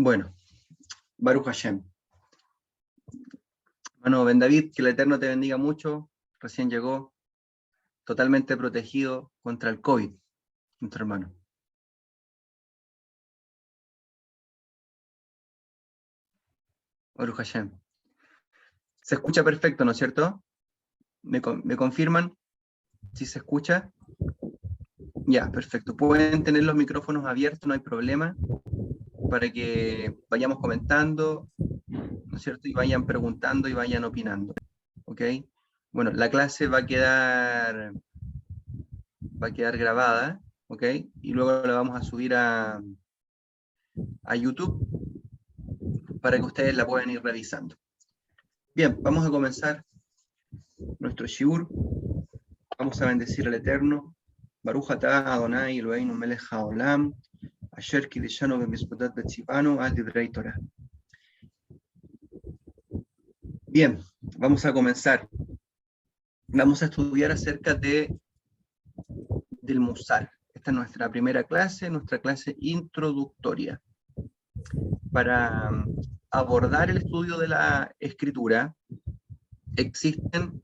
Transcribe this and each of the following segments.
Bueno, Baruch Hashem. Bueno, Ben David, que el Eterno te bendiga mucho. Recién llegó, totalmente protegido contra el COVID, nuestro hermano. Baruch Hashem. Se escucha perfecto, ¿no es cierto? ¿Me confirman si se escucha? Ya, perfecto. Pueden tener los micrófonos abiertos, no hay problema, para que vayamos comentando, ¿no es cierto? Y vayan preguntando y vayan opinando, ¿ok? Bueno, la clase va a quedar grabada, ¿ok? Y luego la vamos a subir a YouTube para que ustedes la puedan ir revisando. Bien, vamos a comenzar nuestro shiur. Vamos a bendecir al Eterno. Baruch atah Adonai Eloheinu melech haolam, asher kideshanu b'mizvotot betzivanu al divrei Torah. Bien, vamos a comenzar. Vamos a estudiar acerca del Musar. Esta es nuestra primera clase, nuestra clase introductoria. Para abordar el estudio de la escritura, existen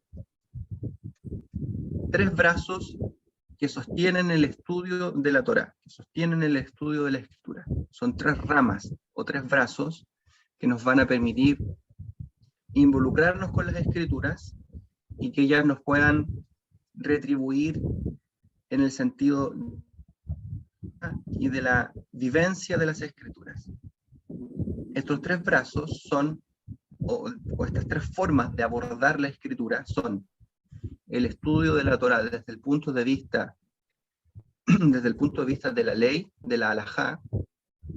tres brazos que sostienen el estudio de la Torá, que sostienen el estudio de la escritura. Son tres ramas o tres brazos que nos van a permitir involucrarnos con las escrituras y que ellas nos puedan retribuir en el sentido y de la vivencia de las escrituras. Estos tres brazos son, o estas tres formas de abordar la escritura son el estudio de la Torá desde el punto de vista de la ley, de la halajá,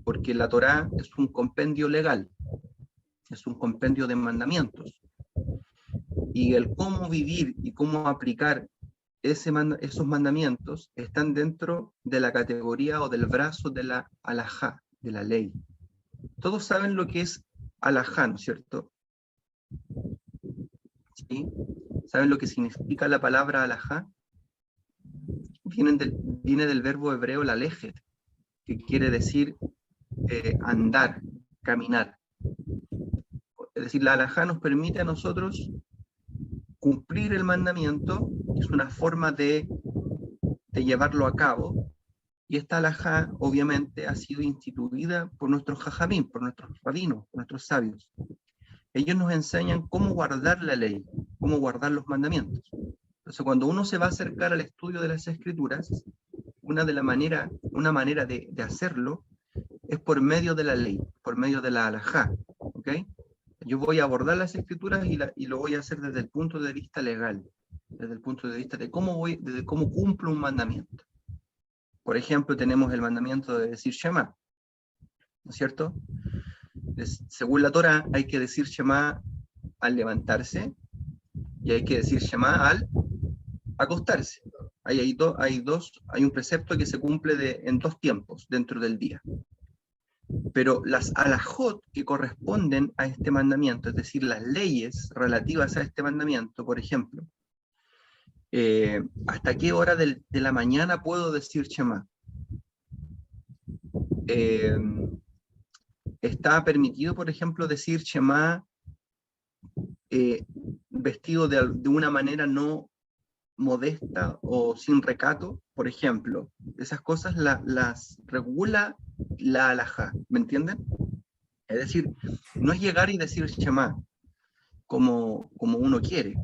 porque la Torá es un compendio legal, es un compendio de mandamientos, y el cómo vivir y cómo aplicar esos mandamientos están dentro de la categoría o del brazo de la halajá, de la ley. Todos saben lo que es halajá, ¿no es cierto? ¿Sí? ¿Saben lo que significa la palabra halajá? Viene del verbo hebreo lalejet, que quiere decir andar, caminar. Es decir, la halajá nos permite a nosotros cumplir el mandamiento, es una forma de llevarlo a cabo, y esta halajá obviamente ha sido instituida por nuestros jajamín, por nuestros rabinos, por nuestros sabios. Ellos nos enseñan cómo guardar la ley, cómo guardar los mandamientos. Entonces, cuando uno se va a acercar al estudio de las escrituras, una manera de hacerlo es por medio de la ley, por medio de la halajá, ¿ok? Yo voy a abordar las escrituras y lo voy a hacer desde el punto de vista legal, desde el punto de vista de cómo cumplo un mandamiento. Por ejemplo, tenemos el mandamiento de decir Shema, ¿no es cierto? Según la Torá, hay que decir Shema al levantarse y hay que decir Shema al acostarse. Hay un precepto que se cumple en dos tiempos dentro del día. Pero las alajot que corresponden a este mandamiento, es decir, las leyes relativas a este mandamiento, por ejemplo, ¿hasta qué hora de la mañana puedo decir Shema? Está permitido, por ejemplo, decir Shema vestido de una manera no modesta o sin recato, por ejemplo. Esas cosas las regula la halajá, ¿me entienden? Es decir, no es llegar y decir Shema como uno quiere,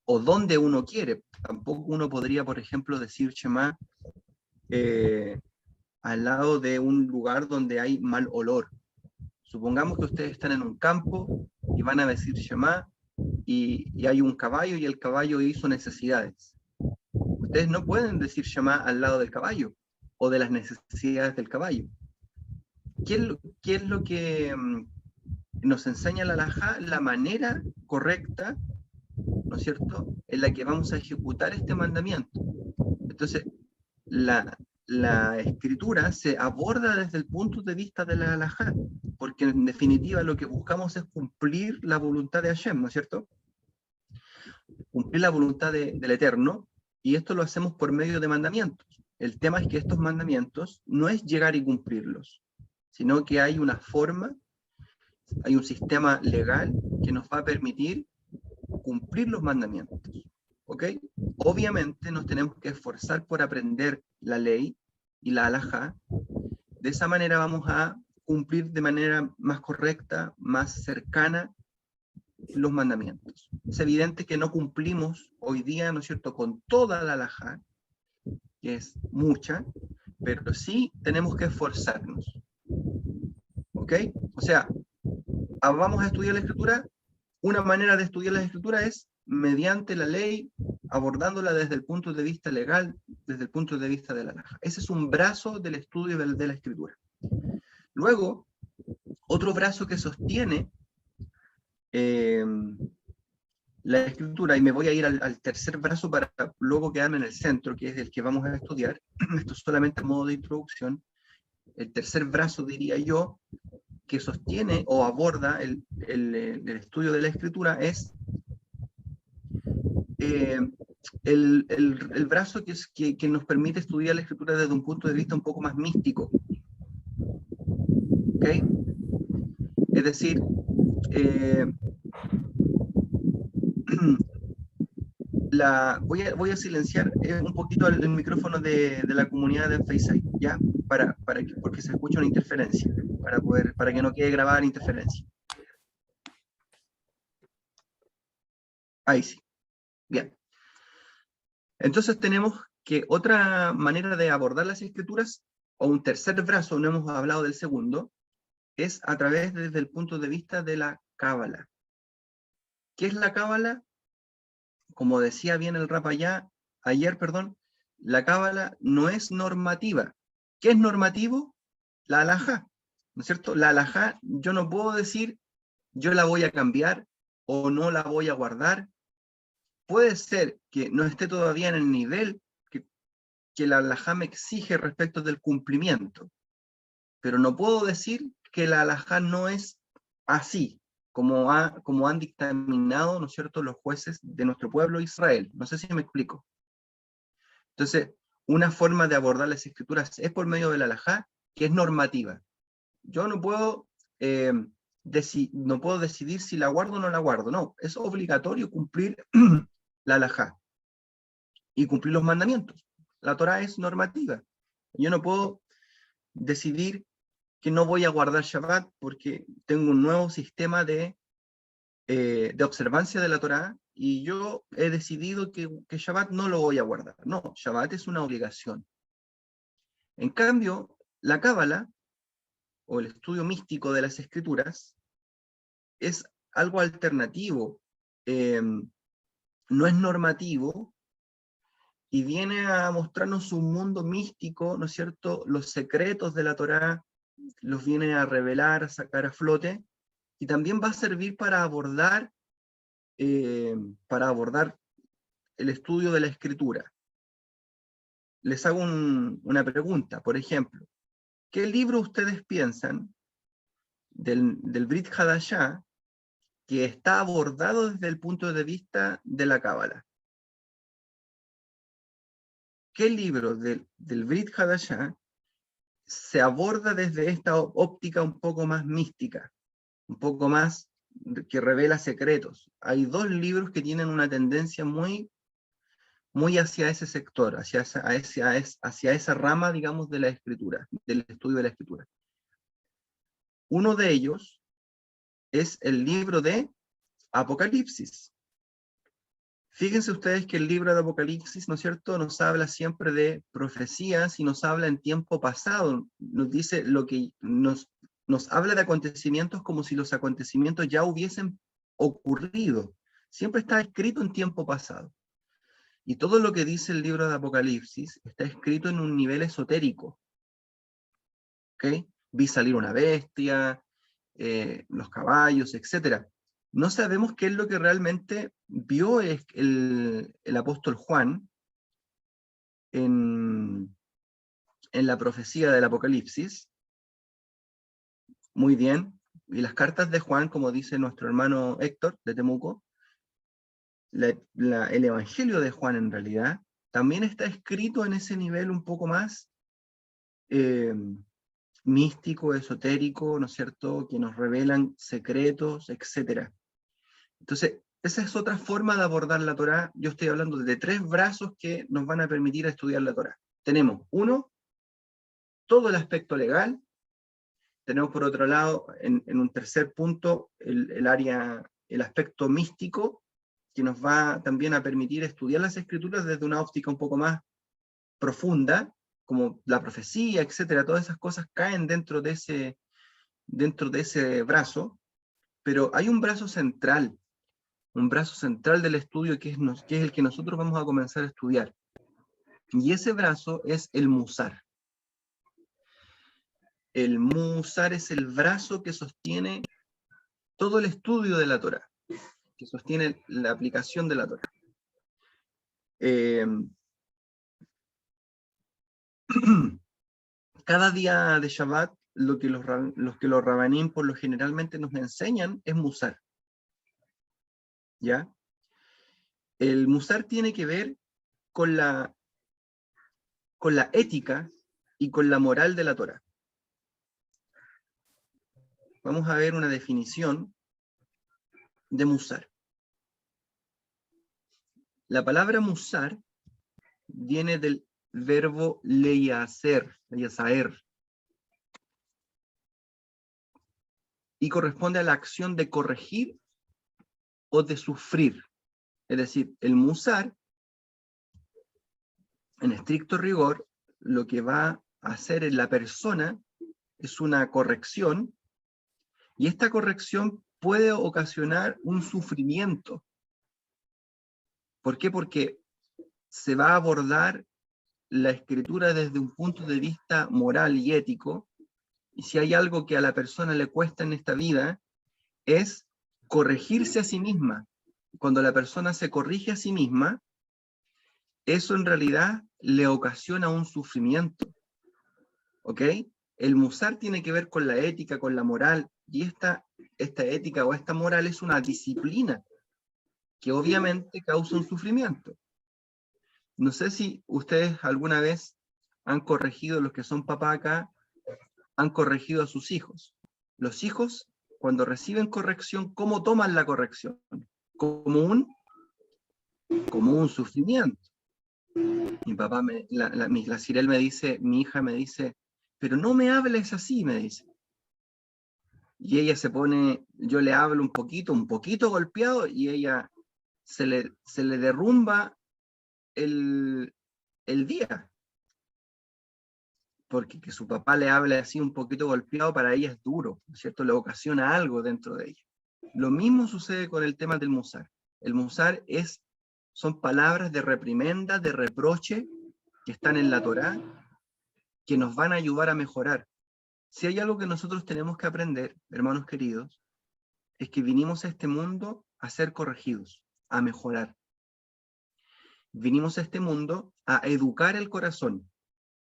o donde uno quiere. Tampoco uno podría, por ejemplo, decir Shema al lado de un lugar donde hay mal olor. Supongamos que ustedes están en un campo y van a decir Shema y hay un caballo y el caballo hizo necesidades. Ustedes no pueden decir Shema al lado del caballo o de las necesidades del caballo. ¿Qué es lo que nos enseña la halajá? La manera correcta, ¿no es cierto?, en la que vamos a ejecutar este mandamiento. Entonces, la escritura se aborda desde el punto de vista de la halajá, porque en definitiva lo que buscamos es cumplir la voluntad de Hashem, ¿no es cierto? Cumplir la voluntad del Eterno, y esto lo hacemos por medio de mandamientos. El tema es que estos mandamientos no es llegar y cumplirlos. sino que hay una forma, hay un sistema legal que nos va a permitir cumplir los mandamientos. ¿Ok? Obviamente nos tenemos que esforzar por aprender la ley y la halajá. De esa manera vamos a cumplir de manera más correcta, más cercana los mandamientos. Es evidente que no cumplimos hoy día, ¿no es cierto?, con toda la halajá, que es mucha, pero sí tenemos que esforzarnos. ¿Ok? O sea, vamos a estudiar la escritura. Una manera de estudiar la escritura es mediante la ley, abordándola desde el punto de vista legal, desde el punto de vista de la halajá. Ese es un brazo del estudio de la escritura. Luego, otro brazo que sostiene la escritura, y me voy a ir al tercer brazo para luego quedarme en el centro, que es el que vamos a estudiar. Esto es solamente a modo de introducción. El tercer brazo, diría yo, que sostiene o aborda el estudio de la escritura es el brazo que nos permite estudiar la escritura desde un punto de vista un poco más místico. ¿Ok? Es decir, voy a silenciar un poquito el micrófono de la comunidad de FaceApp, ¿ya? Porque se escucha una interferencia, para que no quede grabada la interferencia. Ahí sí. Bien. Entonces tenemos que otra manera de abordar las escrituras, o un tercer brazo, no hemos hablado del segundo, es a través desde el punto de vista de la cábala. ¿Qué es la cábala? Como decía bien el Rapa ayer, la cábala no es normativa. ¿Qué es normativo? La halajá, ¿no es cierto? La halajá, yo no puedo decir, yo la voy a cambiar o no la voy a guardar. Puede ser que no esté todavía en el nivel que la halajá me exige respecto del cumplimiento, pero no puedo decir que la halajá no es así, como han dictaminado, ¿no es cierto?, los jueces de nuestro pueblo Israel. No sé si me explico. Entonces, una forma de abordar las escrituras es por medio de la halajá, que es normativa. Yo no puedo, no puedo decidir si la guardo o no la guardo. No, es obligatorio cumplir la halajá y cumplir los mandamientos. La Torá es normativa. Yo no puedo decidir que no voy a guardar Shabbat porque tengo un nuevo sistema de observancia de la Torá y yo he decidido que Shabbat no lo voy a guardar. No, Shabbat es una obligación. En cambio, la Cábala, o el estudio místico de las escrituras, es algo alternativo, no es normativo, y viene a mostrarnos un mundo místico, ¿no es cierto? Los secretos de la Torá los viene a revelar, a sacar a flote, y también va a servir para abordar el estudio de la escritura. Les hago una pregunta, por ejemplo, ¿qué libro ustedes piensan del Brit Hadashah que está abordado desde el punto de vista de la Cábala? ¿Qué libro del Brit Hadashah se aborda desde esta óptica un poco más mística, un poco más que revela secretos? Hay dos libros que tienen una tendencia muy hacia ese sector, hacia esa rama, digamos, de la escritura, del estudio de la escritura. Uno de ellos es el libro de Apocalipsis. Fíjense ustedes que el libro de Apocalipsis, ¿no es cierto?, nos habla siempre de profecías y nos habla en tiempo pasado, nos dice lo que nos habla de acontecimientos como si los acontecimientos ya hubiesen ocurrido. Siempre está escrito en tiempo pasado. Y todo lo que dice el libro de Apocalipsis está escrito en un nivel esotérico. ¿Ok? Vi salir una bestia, los caballos, etc. No sabemos qué es lo que realmente vio el apóstol Juan en la profecía del Apocalipsis. Muy bien. Y las cartas de Juan, como dice nuestro hermano Héctor de Temuco, el Evangelio de Juan en realidad también está escrito en ese nivel un poco más místico, esotérico, ¿no es cierto?, que nos revelan secretos, etc. Entonces, esa es otra forma de abordar la Torá. Yo estoy hablando de 3 brazos que nos van a permitir estudiar la Torá. Tenemos, uno, todo el aspecto legal. Tenemos por otro lado, en un tercer punto, el aspecto místico, que nos va también a permitir estudiar las escrituras desde una óptica un poco más profunda, como la profecía, etcétera. Todas esas cosas caen dentro de ese brazo, pero hay un brazo central del estudio que es el que nosotros vamos a comenzar a estudiar. Y ese brazo es el Musar. El Musar es el brazo que sostiene todo el estudio de la Torá, que sostiene la aplicación de la Torá. Cada día de Shabbat, lo que los rabanín por lo generalmente nos enseñan es Musar. ¿Ya? El Musar tiene que ver con la ética y con la moral de la Torá. Vamos a ver una definición de Musar. La palabra Musar viene del verbo leyaser, y corresponde a la acción de corregir o de sufrir. Es decir, el Musar, en estricto rigor, lo que va a hacer en la persona es una corrección, y esta corrección puede ocasionar un sufrimiento. ¿Por qué? Porque se va a abordar la escritura desde un punto de vista moral y ético, y si hay algo que a la persona le cuesta en esta vida, es corregirse a sí misma. Cuando la persona se corrige a sí misma, eso en realidad le ocasiona un sufrimiento. ¿Ok? El Musar tiene que ver con la ética, con la moral, y esta ética o esta moral es una disciplina que obviamente causa un sufrimiento. No sé si ustedes alguna vez han corregido, los que son papá acá, han corregido a sus hijos. Los hijos, cuando reciben corrección, ¿cómo toman la corrección? Como un sufrimiento. Mi papá, la Cirel me dice, mi hija me dice, pero no me hables así, me dice. Y ella se pone, yo le hablo un poquito golpeado, y ella se le derrumba el día. Porque que su papá le hable así un poquito golpeado para ella es duro, ¿no es cierto? Le ocasiona algo dentro de ella. Lo mismo sucede con el tema del Musar. El Musar son palabras de reprimenda, de reproche, que están en la Torá, que nos van a ayudar a mejorar. Si hay algo que nosotros tenemos que aprender, hermanos queridos, es que vinimos a este mundo a ser corregidos, a mejorar. Vinimos a este mundo a educar el corazón.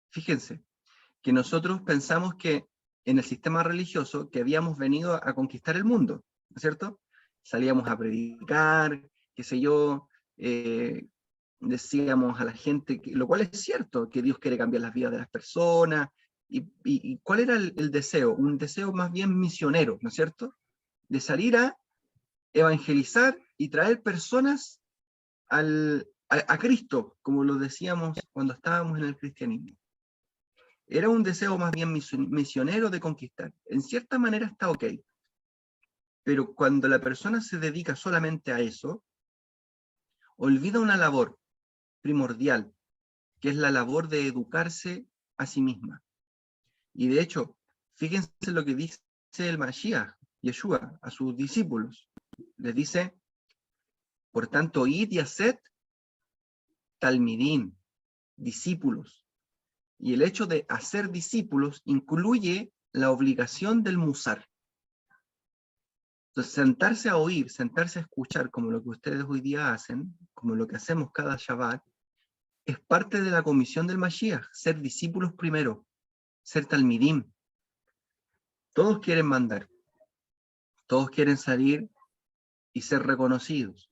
Fíjense, que nosotros pensamos que en el sistema religioso que habíamos venido a conquistar el mundo, ¿no es cierto? Salíamos a predicar, qué sé yo, decíamos a la gente, lo cual es cierto, que Dios quiere cambiar las vidas de las personas, y ¿cuál era el deseo? Un deseo más bien misionero, ¿no es cierto? De salir a evangelizar y traer personas a Cristo, como lo decíamos cuando estábamos en el cristianismo. Era un deseo más bien misionero de conquistar. En cierta manera está ok. Pero cuando la persona se dedica solamente a eso, olvida una labor primordial, que es la labor de educarse a sí misma. Y de hecho, fíjense lo que dice el Mashiach, Yeshua, a sus discípulos. Les dice, por tanto, id y haced talmidín, discípulos. Y el hecho de hacer discípulos incluye la obligación del musar. Entonces, sentarse a oír, sentarse a escuchar, como lo que ustedes hoy día hacen, como lo que hacemos cada Shabbat, es parte de la comisión del Mashiach, ser discípulos primero, ser talmidim. Todos quieren mandar, todos quieren salir y ser reconocidos,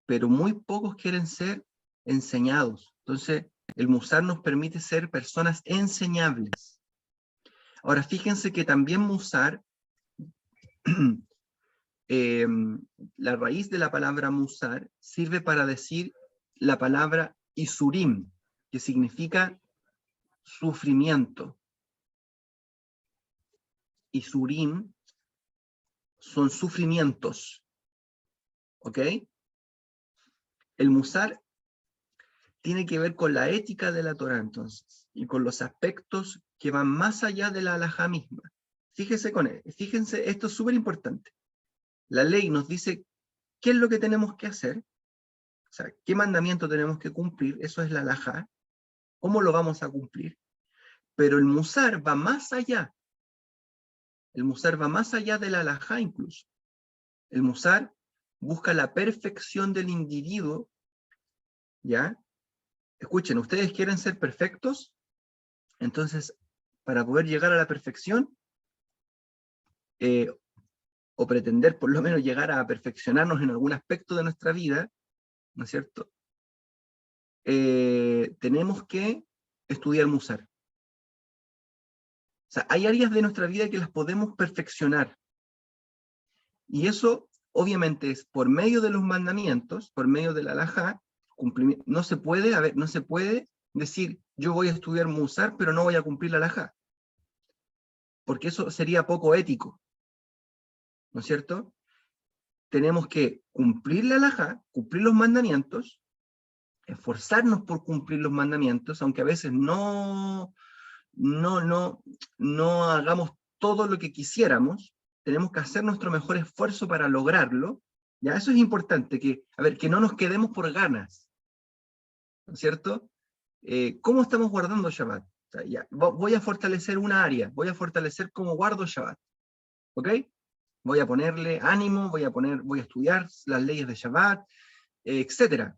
pero muy pocos quieren ser enseñados. Entonces, el musar nos permite ser personas enseñables. Ahora, fíjense que también musar, la raíz de la palabra musar sirve para decir la palabra isurim, que significa sufrimiento. Isurim son sufrimientos, ¿ok? El musar tiene que ver con la ética de la Torá, entonces, y con los aspectos que van más allá de la halajá misma. Fíjense, esto es súper importante. La ley nos dice qué es lo que tenemos que hacer, o sea, qué mandamiento tenemos que cumplir, eso es la halajá, cómo lo vamos a cumplir, pero el musar va más allá. El musar va más allá de la halajá incluso. El musar busca la perfección del individuo, ¿ya? Escuchen, ¿ustedes quieren ser perfectos? Entonces, para poder llegar a la perfección, o pretender por lo menos llegar a perfeccionarnos en algún aspecto de nuestra vida, ¿no es cierto? Tenemos que estudiar musar. O sea, hay áreas de nuestra vida que las podemos perfeccionar. Y eso, obviamente, es por medio de los mandamientos, por medio de la halajá. No se puede decir, yo voy a estudiar musar, pero no voy a cumplir la halajá. Porque eso sería poco ético, ¿no es cierto? Tenemos que cumplir la halajá, cumplir los mandamientos, esforzarnos por cumplir los mandamientos, aunque a veces no hagamos todo lo que quisiéramos, tenemos que hacer nuestro mejor esfuerzo para lograrlo. Ya, eso es importante, que no nos quedemos por ganas, ¿no es cierto? ¿Cómo estamos guardando Shabbat? O sea, ya, voy a fortalecer una área, voy a fortalecer cómo guardo Shabbat, ¿ok? Voy a ponerle ánimo, voy a estudiar las leyes de Shabbat, etc.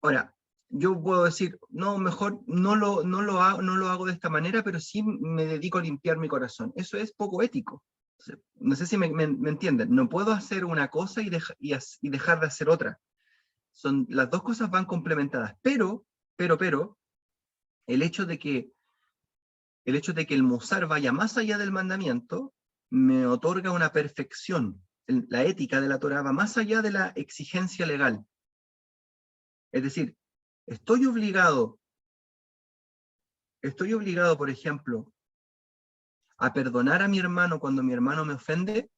Ahora, yo puedo decir, no, mejor no lo hago de esta manera, pero sí me dedico a limpiar mi corazón. Eso es poco ético. No sé si me entienden. No puedo hacer una cosa y dejar de hacer otra. Las dos cosas van complementadas. Pero, el hecho de que el musar vaya más allá del mandamiento me otorga una perfección. La ética de la Torá va más allá de la exigencia legal. Es decir, estoy obligado, por ejemplo, a perdonar a mi hermano cuando mi hermano me ofende.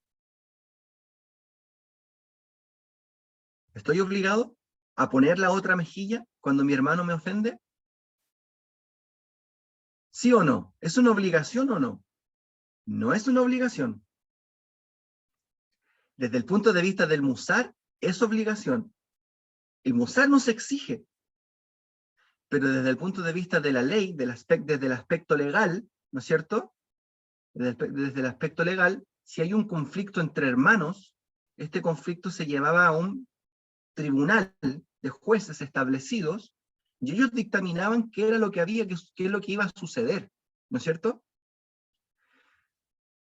¿Estoy obligado a poner la otra mejilla cuando mi hermano me ofende? ¿Sí o no? ¿Es una obligación o no? No es una obligación. Desde el punto de vista del musar, es obligación. El musar no se exige, pero desde el punto de vista de la ley, desde el aspecto legal, ¿no es cierto? Desde el aspecto legal, si hay un conflicto entre hermanos, este conflicto se llevaba a un tribunal de jueces establecidos, y ellos dictaminaban qué era lo que qué es lo que iba a suceder, ¿no es cierto?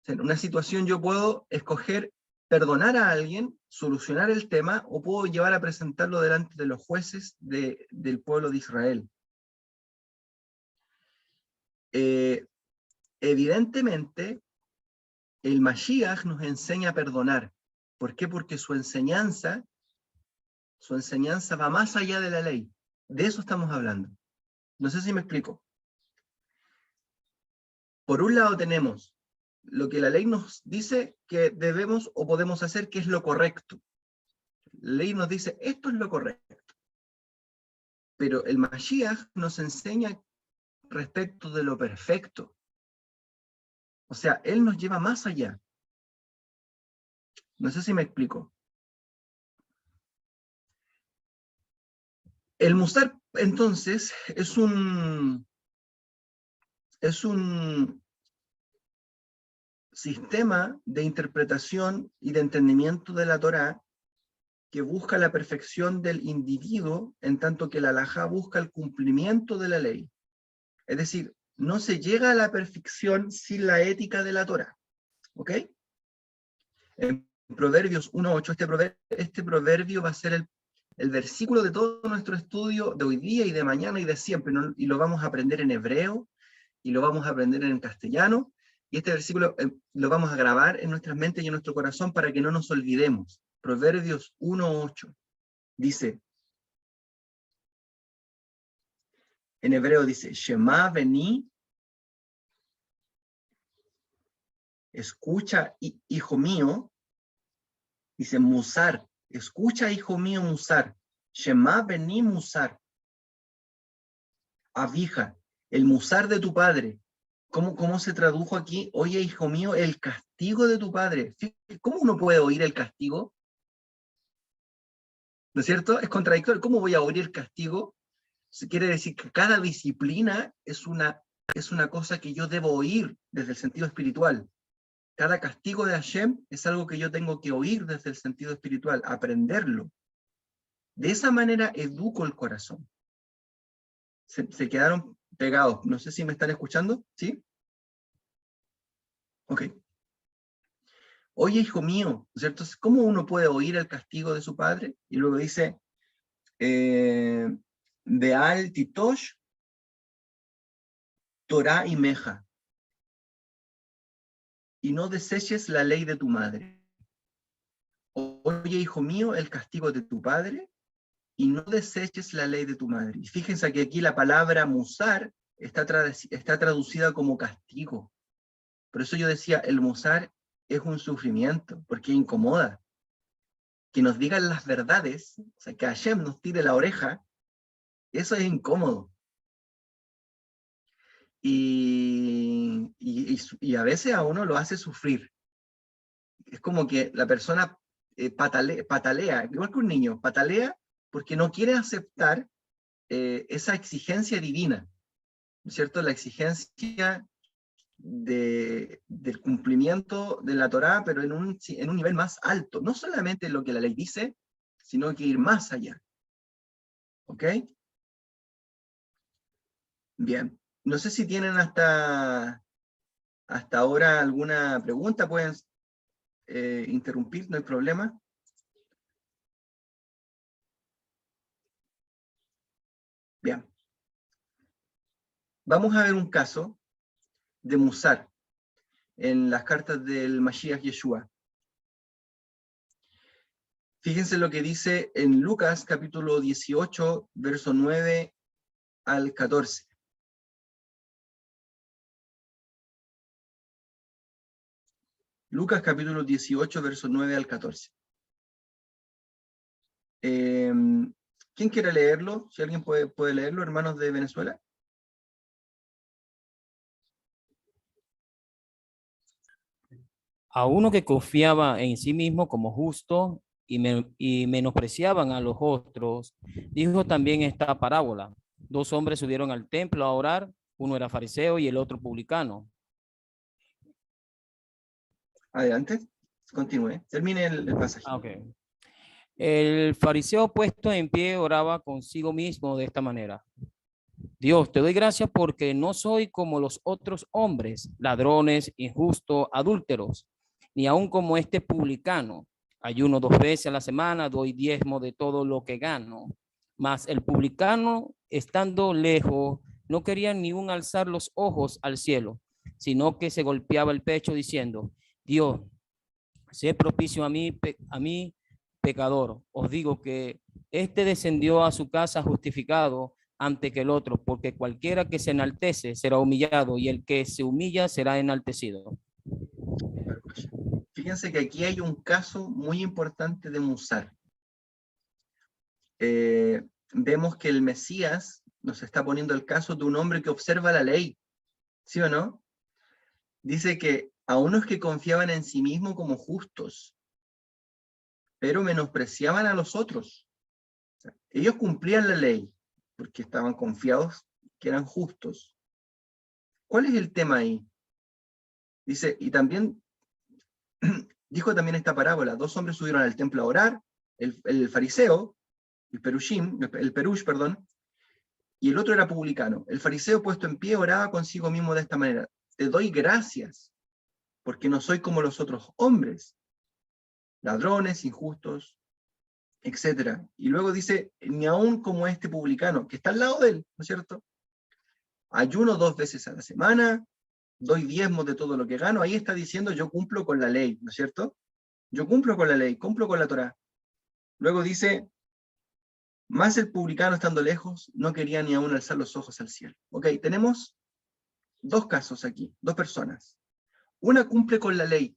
En una situación yo puedo escoger perdonar a alguien, solucionar el tema, o puedo llevar a presentarlo delante de los jueces del pueblo de Israel. Evidentemente, el Mashiach nos enseña a perdonar. ¿Por qué? Porque su enseñanza va más allá de la ley. De eso estamos hablando. No sé si me explico. Por un lado tenemos lo que la ley nos dice que debemos o podemos hacer, que es lo correcto. La ley nos dice, esto es lo correcto. Pero el Mashiach nos enseña respecto de lo perfecto. O sea, él nos lleva más allá. No sé si me explico. El musar, entonces, es un sistema de interpretación y de entendimiento de la Torá que busca la perfección del individuo, en tanto que la halajá busca el cumplimiento de la ley. Es decir, no se llega a la perfección sin la ética de la Torá. ¿Ok? En Proverbios 1:8, este proverbio va a ser el versículo de todo nuestro estudio de hoy día y de mañana y de siempre, ¿no? Y lo vamos a aprender en hebreo, y lo vamos a aprender en castellano, y este versículo lo vamos a grabar en nuestras mentes y en nuestro corazón para que no nos olvidemos. Proverbios 1:8 dice, en hebreo dice, Shema vení, escucha, hijo mío, dice musar, escucha, hijo mío, musar, Shema vení, musar, avija, el musar de tu padre. ¿Cómo se tradujo aquí? Oye, hijo mío, el castigo de tu padre. ¿Cómo uno puede oír el castigo? ¿No es cierto? Es contradictorio. ¿Cómo voy a oír el castigo? Se quiere decir que cada disciplina es una cosa que yo debo oír desde el sentido espiritual. Cada castigo de Hashem es algo que yo tengo que oír desde el sentido espiritual, aprenderlo. De esa manera educo el corazón. Se quedaron pegados. No sé si me están escuchando, ¿sí? Ok. Oye, hijo mío, ¿no es cierto? ¿Cómo uno puede oír el castigo de su padre? Y luego dice, Beal Titosh, Torah y Meja, y no deseches la ley de tu madre. Oye, hijo mío, el castigo de tu padre, y no deseches la ley de tu madre. Y fíjense que aquí la palabra musar está traducida como castigo. Por eso yo decía, el musar es un sufrimiento, porque incomoda. Que nos digan las verdades, o sea, que Hashem nos tire la oreja, eso es incómodo. Y a veces a uno lo hace sufrir. Es como que la persona patalea, igual que un niño, patalea porque no quiere aceptar esa exigencia divina, ¿no es cierto? La exigencia del cumplimiento de la Torá, pero en un nivel más alto. No solamente lo que la ley dice, sino que ir más allá. ¿Ok? Bien. No sé si tienen hasta ahora alguna pregunta, pueden interrumpir, no hay problema. Bien. Vamos a ver un caso de Musar en las cartas del Mashiach Yeshua. Fíjense lo que dice en Lucas capítulo 18, verso 9 al 14. Lucas capítulo 18, verso 9 al 14. ¿Quién quiere leerlo? Si alguien puede leerlo, hermanos de Venezuela. A uno que confiaba en sí mismo como justo y menospreciaban a los otros, dijo también esta parábola. Dos hombres subieron al templo a orar, uno era fariseo y el otro publicano. Adelante, continúe, termine el pasaje. Okay. El fariseo puesto en pie oraba consigo mismo de esta manera. Dios, te doy gracias porque no soy como los otros hombres, ladrones, injustos, adúlteros, ni aun como este publicano. Ayuno 2 veces a la semana, doy diezmo de todo lo que gano. Mas el publicano, estando lejos, no quería ni un alzar los ojos al cielo, sino que se golpeaba el pecho diciendo, Dios, sé propicio a mí, pecador. Os digo que este descendió a su casa justificado antes que el otro, porque cualquiera que se enaltece será humillado y el que se humilla será enaltecido. Fíjense que aquí hay un caso muy importante de Musar. Vemos que el Mesías nos está poniendo el caso de un hombre que observa la ley, ¿sí o no? Dice que a unos que confiaban en sí mismos como justos, pero menospreciaban a los otros. O sea, ellos cumplían la ley porque estaban confiados que eran justos. ¿Cuál es el tema ahí? Dice, y también dijo también esta parábola, dos hombres subieron al templo a orar, el fariseo, el perush, perdón, y el otro era publicano. El fariseo puesto en pie oraba consigo mismo de esta manera, te doy gracias, porque no soy como los otros hombres, ladrones, injustos, etc. Y luego dice, ni aún como este publicano, que está al lado de él, ¿no es cierto? ayuno 2 veces a la semana, doy diezmos de todo lo que gano. Ahí está diciendo yo cumplo con la ley, ¿no es cierto? Yo cumplo con la ley, cumplo con la Torá. Luego dice, más el publicano estando lejos, no quería ni aún alzar los ojos al cielo. Ok, tenemos 2 casos aquí, 2 personas. Una cumple con la ley,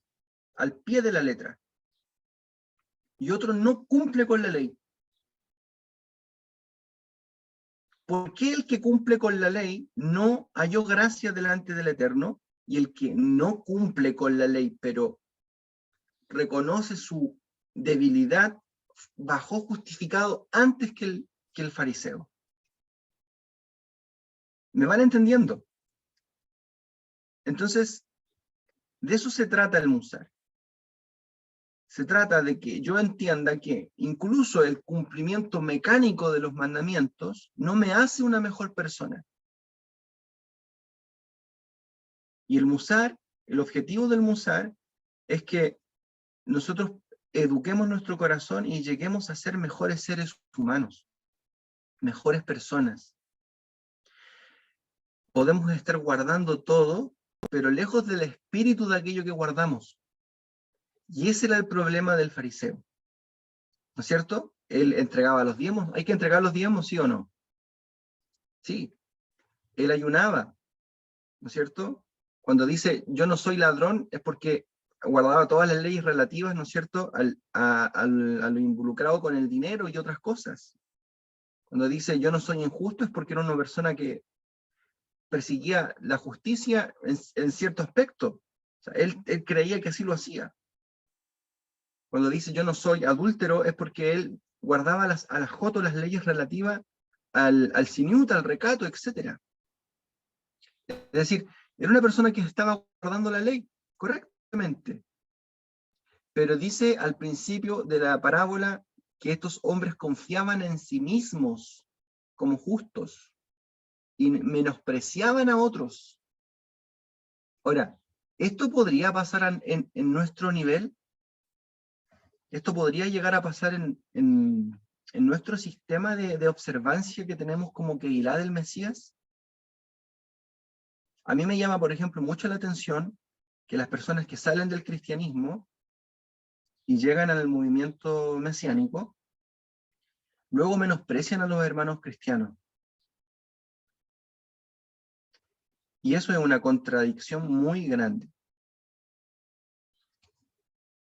al pie de la letra, y otro no cumple con la ley. ¿Por qué el que cumple con la ley no halló gracia delante del Eterno, y el que no cumple con la ley, pero reconoce su debilidad, bajó justificado antes que el fariseo? ¿Me van entendiendo? Entonces, de eso se trata el Musar. Se trata de que yo entienda que incluso el cumplimiento mecánico de los mandamientos no me hace una mejor persona. Y el Musar, el objetivo del Musar es que nosotros eduquemos nuestro corazón y lleguemos a ser mejores seres humanos, mejores personas. Podemos estar guardando todo, pero lejos del espíritu de aquello que guardamos. Y ese era el problema del fariseo, ¿no es cierto? Él entregaba los diezmos. ¿Hay que entregar los diezmos, sí o no? Sí. Él ayunaba, ¿no es cierto? Cuando dice, yo no soy ladrón, es porque guardaba todas las leyes relativas, ¿no es cierto?, a lo involucrado con el dinero y otras cosas. Cuando dice, yo no soy injusto, es porque era una persona que persiguía la justicia en cierto aspecto. O sea, él creía que así lo hacía. Cuando dice, yo no soy adúltero, es porque él guardaba a las jotas las leyes relativas al siniut, al recato, etc. Es decir, era una persona que estaba guardando la ley correctamente. Pero dice al principio de la parábola que estos hombres confiaban en sí mismos como justos y menospreciaban a otros. Ahora, ¿esto podría pasar en nuestro nivel? ¿Esto podría llegar a pasar en nuestro sistema de observancia que tenemos como Kehilá del Mesías? A mí me llama, por ejemplo, mucho la atención que las personas que salen del cristianismo y llegan al movimiento mesiánico, luego menosprecian a los hermanos cristianos. Y eso es una contradicción muy grande.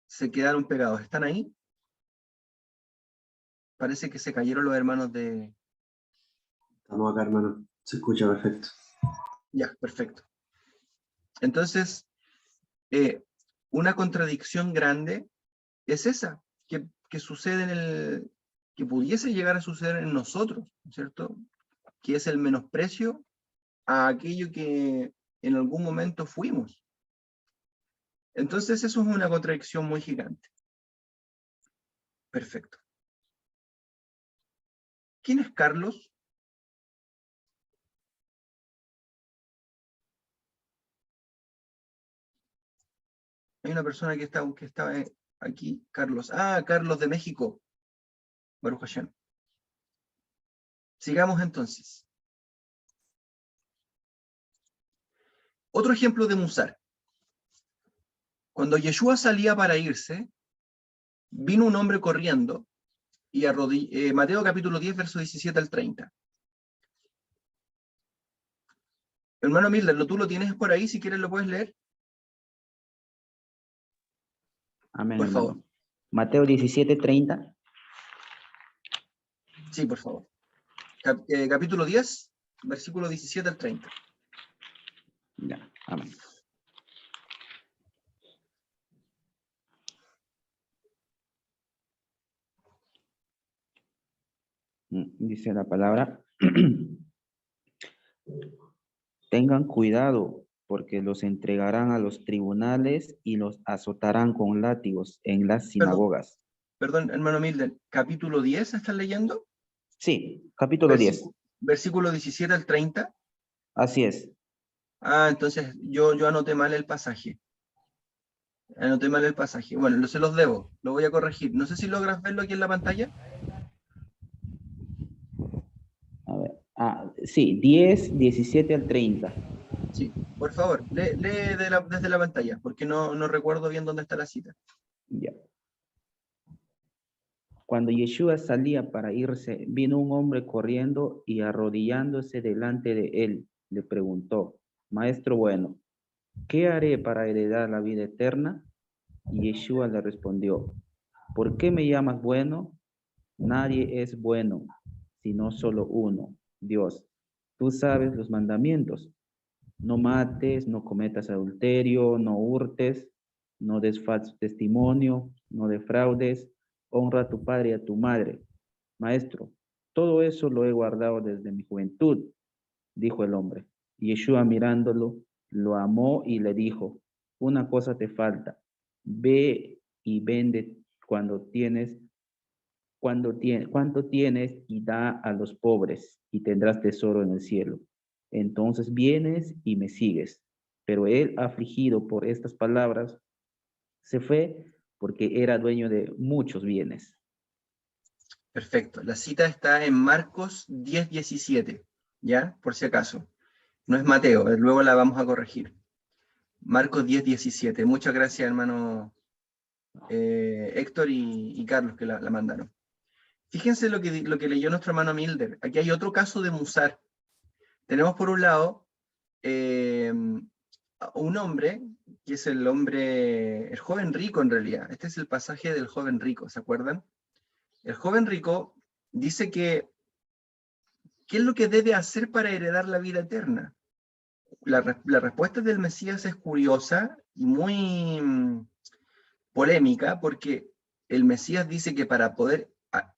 Se quedaron pegados. ¿Están ahí? Parece que se cayeron los hermanos de... Estamos acá, hermano. Se escucha perfecto. Ya, perfecto. Entonces, una contradicción grande es esa, que sucede que pudiese llegar a suceder en nosotros, ¿cierto? Que es el menosprecio a aquello que en algún momento fuimos. Entonces eso es una contradicción muy gigante. Perfecto. ¿Quién es Carlos? Hay una persona que está aquí, Carlos. Ah, Carlos de México. Baruch Hashem. Sigamos entonces. Otro ejemplo de Musar. Cuando Yeshua salía para irse, vino un hombre corriendo y Mateo capítulo 10, verso 17 al 30. Hermano Milder, ¿tú lo tienes por ahí? Si quieres lo puedes leer. Amén, Por hermano. favor. Mateo 17:30. Sí, por favor. Capítulo 10, versículo 17 al 30. Ya, amén. Dice la palabra, tengan cuidado porque los entregarán a los tribunales y los azotarán con látigos en las sinagogas. Perdón, hermano Milder, capítulo 10, ¿estás leyendo? Sí, capítulo 10. Versículo 17 al 30. Así es. Ah, entonces yo anoté mal el pasaje. Anoté mal el pasaje. Bueno, se los debo, lo voy a corregir. No sé si logras verlo aquí en la pantalla. Sí, 10, 17 al 30. Sí, por favor, lee desde la pantalla, porque no recuerdo bien dónde está la cita. Ya. Cuando Yeshua salía para irse, vino un hombre corriendo y arrodillándose delante de él, le preguntó, Maestro bueno, ¿qué haré para heredar la vida eterna? Y Yeshua le respondió, ¿por qué me llamas bueno? Nadie es bueno, sino solo uno, Dios. Tú sabes los mandamientos. No mates, no cometas adulterio, no hurtes, no des falso testimonio, no defraudes, honra a tu padre y a tu madre. Maestro, todo eso lo he guardado desde mi juventud, dijo el hombre. Y Yeshua mirándolo, lo amó y le dijo, una cosa te falta, ve y vende cuánto tienes y da a los pobres y tendrás tesoro en el cielo. Entonces vienes y me sigues. Pero él, afligido por estas palabras, se fue porque era dueño de muchos bienes. Perfecto. La cita está en Marcos 10:17, ¿ya? Por si acaso. No es Mateo, luego la vamos a corregir. Marcos 10:17. Muchas gracias, hermano Héctor y Carlos, que la mandaron. Fíjense lo que leyó nuestro hermano Milder. Aquí hay otro caso de Musar. Tenemos por un lado un hombre, que es el joven rico en realidad. Este es el pasaje del joven rico, ¿se acuerdan? El joven rico dice que, ¿qué es lo que debe hacer para heredar la vida eterna? La respuesta del Mesías es curiosa y muy polémica, porque el Mesías dice que para poder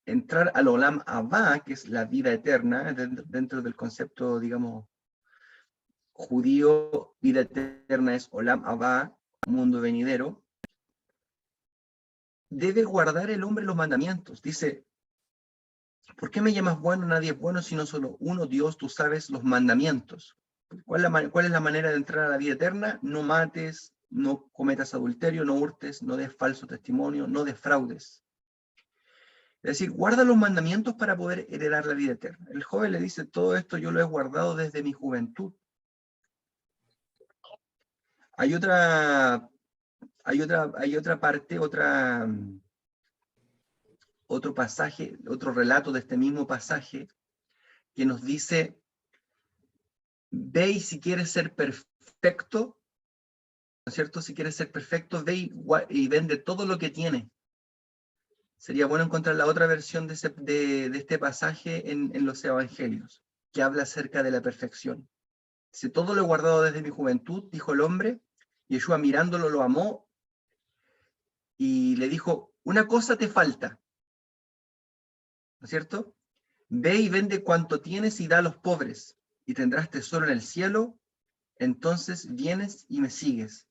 entrar al Olam Abba, que es la vida eterna, dentro del concepto, digamos, judío, vida eterna es Olam Abba, mundo venidero, debe guardar el hombre los mandamientos. Dice, ¿por qué me llamas bueno? Nadie es bueno, sino solo uno, Dios, tú sabes los mandamientos. ¿Cuál es la manera de entrar a la vida eterna? No mates, no cometas adulterio, no hurtes, no des falso testimonio, no defraudes. Es decir, guarda los mandamientos para poder heredar la vida eterna. El joven le dice, todo esto yo lo he guardado desde mi juventud. Hay otra parte, otro pasaje, otro relato de este mismo pasaje, que nos dice, ve y si quieres ser perfecto, ¿no es cierto? Si quieres ser perfecto, ve y vende todo lo que tiene. Sería bueno encontrar la otra versión de este pasaje en los evangelios, que habla acerca de la perfección. Dice, todo lo he guardado desde mi juventud, dijo el hombre, y Yeshua mirándolo lo amó y le dijo, una cosa te falta, ¿no es cierto? Ve y vende cuanto tienes y da a los pobres, y tendrás tesoro en el cielo, entonces vienes y me sigues.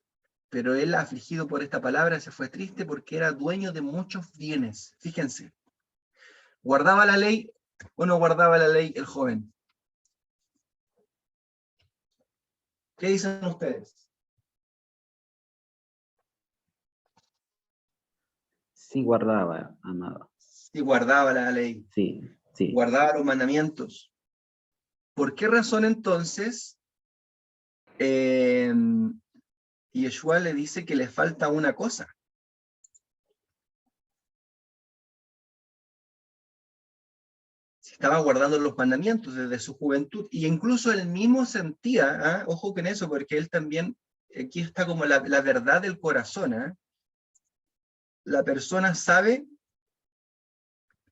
Pero él, afligido por esta palabra, se fue triste porque era dueño de muchos bienes. Fíjense, ¿guardaba la ley o no guardaba la ley el joven? ¿Qué dicen ustedes? Sí guardaba, amado. Sí, guardaba la ley, Sí, sí. guardaba los mandamientos. ¿Por qué razón entonces Yeshua le dice que le falta una cosa? Si estaba guardando los mandamientos desde su juventud, y incluso él mismo sentía, ojo con eso, porque él también, aquí está como la verdad del corazón, la persona sabe.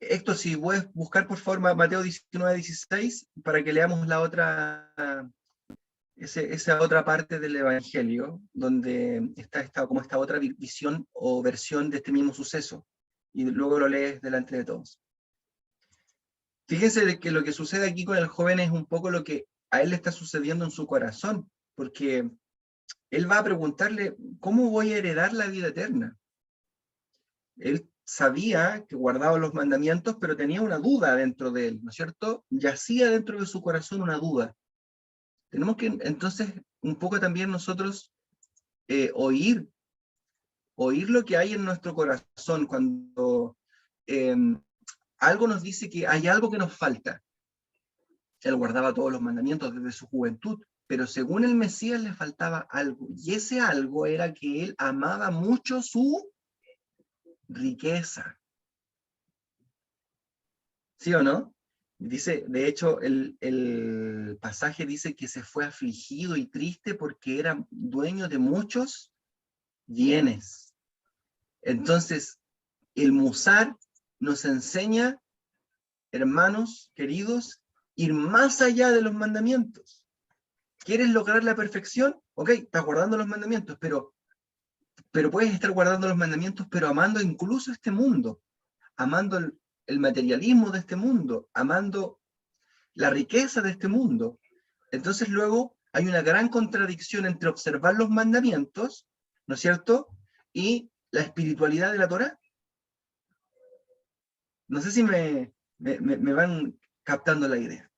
Héctor, si puedes buscar por favor Mateo 19:16 para que leamos esa otra parte del Evangelio, donde está como esta otra visión o versión de este mismo suceso, y luego lo lees delante de todos. Fíjense de que lo que sucede aquí con el joven es un poco lo que a él le está sucediendo en su corazón, porque él va a preguntarle, ¿cómo voy a heredar la vida eterna? Él sabía que guardaba los mandamientos, pero tenía una duda dentro de él, ¿no es cierto? Yacía dentro de su corazón una duda. Tenemos que entonces un poco también nosotros oír lo que hay en nuestro corazón cuando algo nos dice que hay algo que nos falta. Él guardaba todos los mandamientos desde su juventud, pero según el Mesías le faltaba algo, y ese algo era que él amaba mucho su riqueza. ¿Sí o no? Dice, de hecho, el pasaje dice que se fue afligido y triste porque era dueño de muchos bienes. Entonces, el Musar nos enseña, hermanos queridos, ir más allá de los mandamientos. ¿Quieres lograr la perfección? Ok, estás guardando los mandamientos, pero puedes estar guardando los mandamientos, pero amando incluso este mundo, amando el materialismo de este mundo, amando la riqueza de este mundo. Entonces luego hay una gran contradicción entre observar los mandamientos, ¿no es cierto?, y la espiritualidad de la Torá. No sé si me van captando la idea.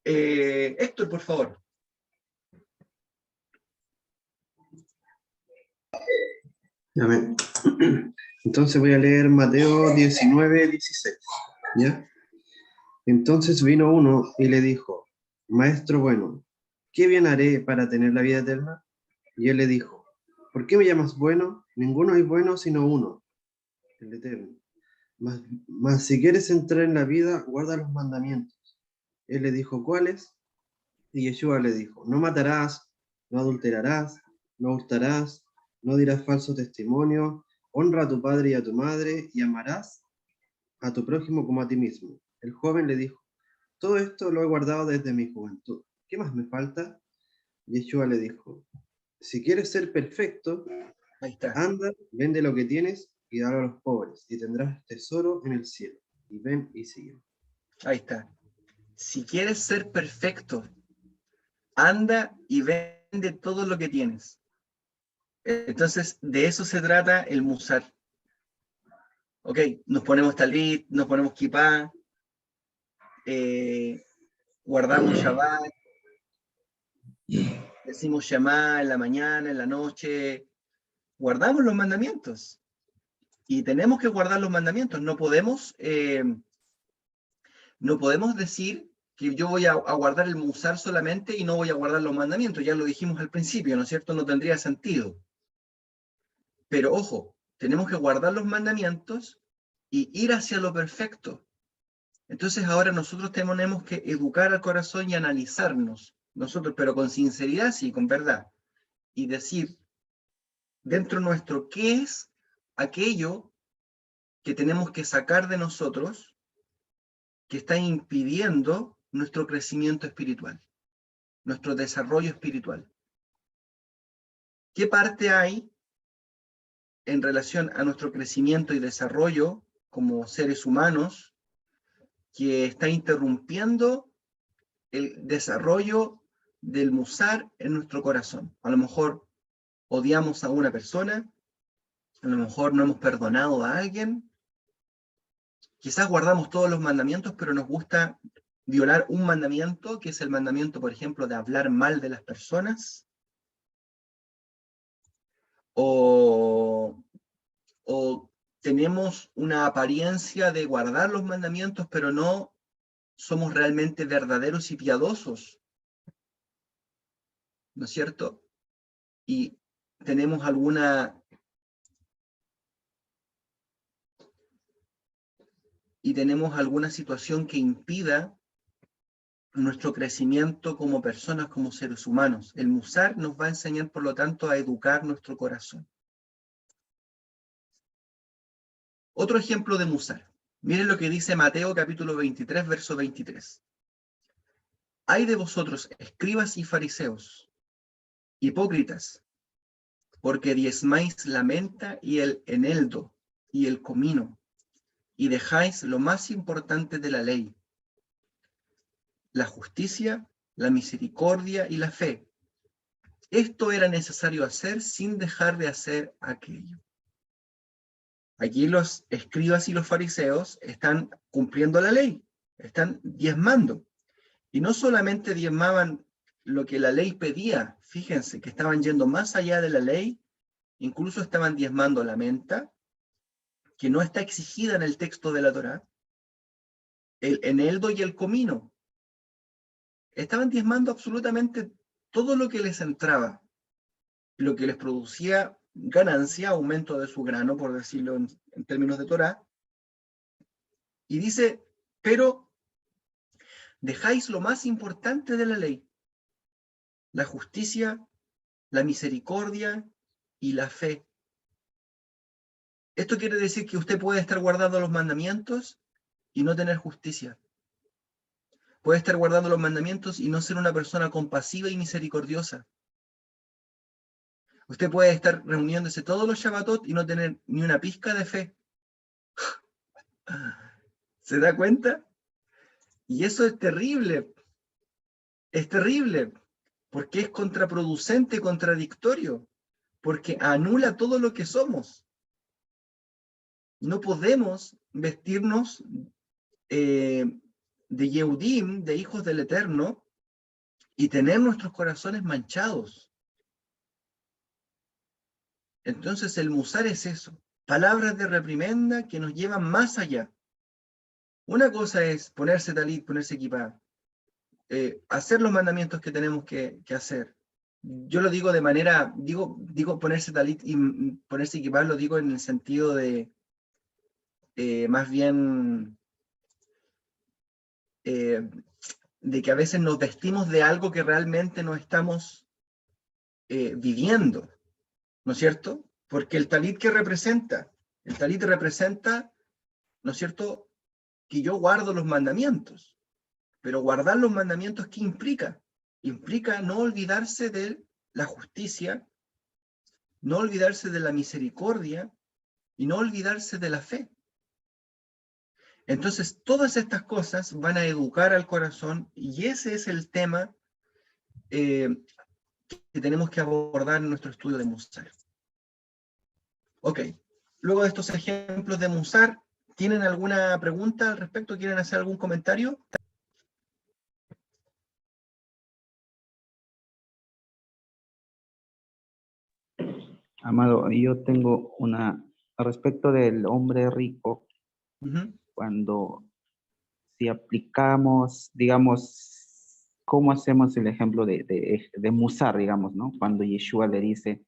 Héctor, por favor. Entonces voy a leer Mateo 19:16. ¿Ya? Entonces vino uno y le dijo, Maestro bueno, ¿qué bien haré para tener la vida eterna? Y él le dijo, ¿por qué me llamas bueno? Ninguno es bueno sino uno, el eterno. Mas si quieres entrar en la vida, guarda los mandamientos. Él le dijo, ¿cuáles? Y Yeshua le dijo, no matarás, no adulterarás, no hurtarás, no dirás falso testimonio, honra a tu padre y a tu madre, y amarás a tu prójimo como a ti mismo. El joven le dijo, todo esto lo he guardado desde mi juventud. ¿Qué más me falta? Yeshua le dijo, si quieres ser perfecto, Ahí está. anda, vende lo que tienes y dalo a los pobres, y tendrás tesoro en el cielo. Y ven y sigue. Ahí está. Si quieres ser perfecto, anda y vende todo lo que tienes. Entonces, de eso se trata el Musar. Ok, nos ponemos talit, nos ponemos kipá, guardamos Shabbat, decimos Shema en la mañana, en la noche, guardamos los mandamientos. Y tenemos que guardar los mandamientos. No podemos decir que yo voy a guardar el Musar solamente y no voy a guardar los mandamientos. Ya lo dijimos al principio, ¿no es cierto? No tendría sentido. Pero ojo, tenemos que guardar los mandamientos y ir hacia lo perfecto. Entonces ahora nosotros tenemos que educar al corazón y analizarnos, nosotros, pero con sinceridad, sí, con verdad, y decir dentro nuestro qué es aquello que tenemos que sacar de nosotros que está impidiendo nuestro crecimiento espiritual, nuestro desarrollo espiritual. ¿Qué parte hay en relación a nuestro crecimiento y desarrollo como seres humanos que está interrumpiendo el desarrollo del Musar en nuestro corazón? A lo mejor odiamos a una persona, a lo mejor no hemos perdonado a alguien, quizás guardamos todos los mandamientos, pero nos gusta violar un mandamiento, que es el mandamiento, por ejemplo, de hablar mal de las personas, o tenemos una apariencia de guardar los mandamientos, pero no somos realmente verdaderos y piadosos, ¿no es cierto? Y tenemos alguna situación que impida nuestro crecimiento como personas, como seres humanos. El Musar nos va a enseñar, por lo tanto, a educar nuestro corazón. Otro ejemplo de Musar. Miren lo que dice Mateo capítulo 23, verso 23. Ay de vosotros, escribas y fariseos, hipócritas, porque diezmáis la menta y el eneldo y el comino, y dejáis lo más importante de la ley, la justicia, la misericordia y la fe. Esto era necesario hacer sin dejar de hacer aquello. Aquí los escribas y los fariseos están cumpliendo la ley, están diezmando. Y no solamente diezmaban lo que la ley pedía, fíjense que estaban yendo más allá de la ley, incluso estaban diezmando la menta, que no está exigida en el texto de la Torá, el eneldo y el comino. estaban diezmando absolutamente todo lo que les entraba, lo que les producía ganancia, aumento de su grano, por decirlo en términos de Torá. Y dice, pero dejáis lo más importante de la ley, la justicia, la misericordia y la fe. Esto quiere decir que usted puede estar guardando los mandamientos y no tener justicia. Puede estar guardando los mandamientos y no ser una persona compasiva y misericordiosa. Usted puede estar reuniéndose todos los Shabbatot y no tener ni una pizca de fe. ¿Se da cuenta? Y eso es terrible. Es terrible, porque es contraproducente, contradictorio, porque anula todo lo que somos. No podemos vestirnos de Yehudim, de hijos del Eterno, y tener nuestros corazones manchados. Entonces el musar es eso, palabras de reprimenda que nos llevan más allá. Una cosa es ponerse talit, ponerse equipá, hacer los mandamientos que tenemos que hacer. Yo lo digo de manera, digo ponerse talit y ponerse equipá, lo digo en el sentido de más bien de que a veces nos vestimos de algo que realmente no estamos viviendo, ¿no es cierto? Porque el talit que representa, el talit representa, ¿no es cierto?, que yo guardo los mandamientos. Pero guardar los mandamientos, ¿qué implica? Implica no olvidarse de la justicia, no olvidarse de la misericordia y no olvidarse de la fe. Entonces, todas estas cosas van a educar al corazón y ese es el tema que tenemos que abordar en nuestro estudio de Musar. Ok, luego de estos ejemplos de Musar, ¿tienen alguna pregunta al respecto? ¿Quieren hacer algún comentario? Amado, yo tengo una, respecto del hombre rico, Uh-huh. cuando si aplicamos, digamos, ¿cómo hacemos el ejemplo de Musar, digamos, ¿no? Cuando Yeshua le dice,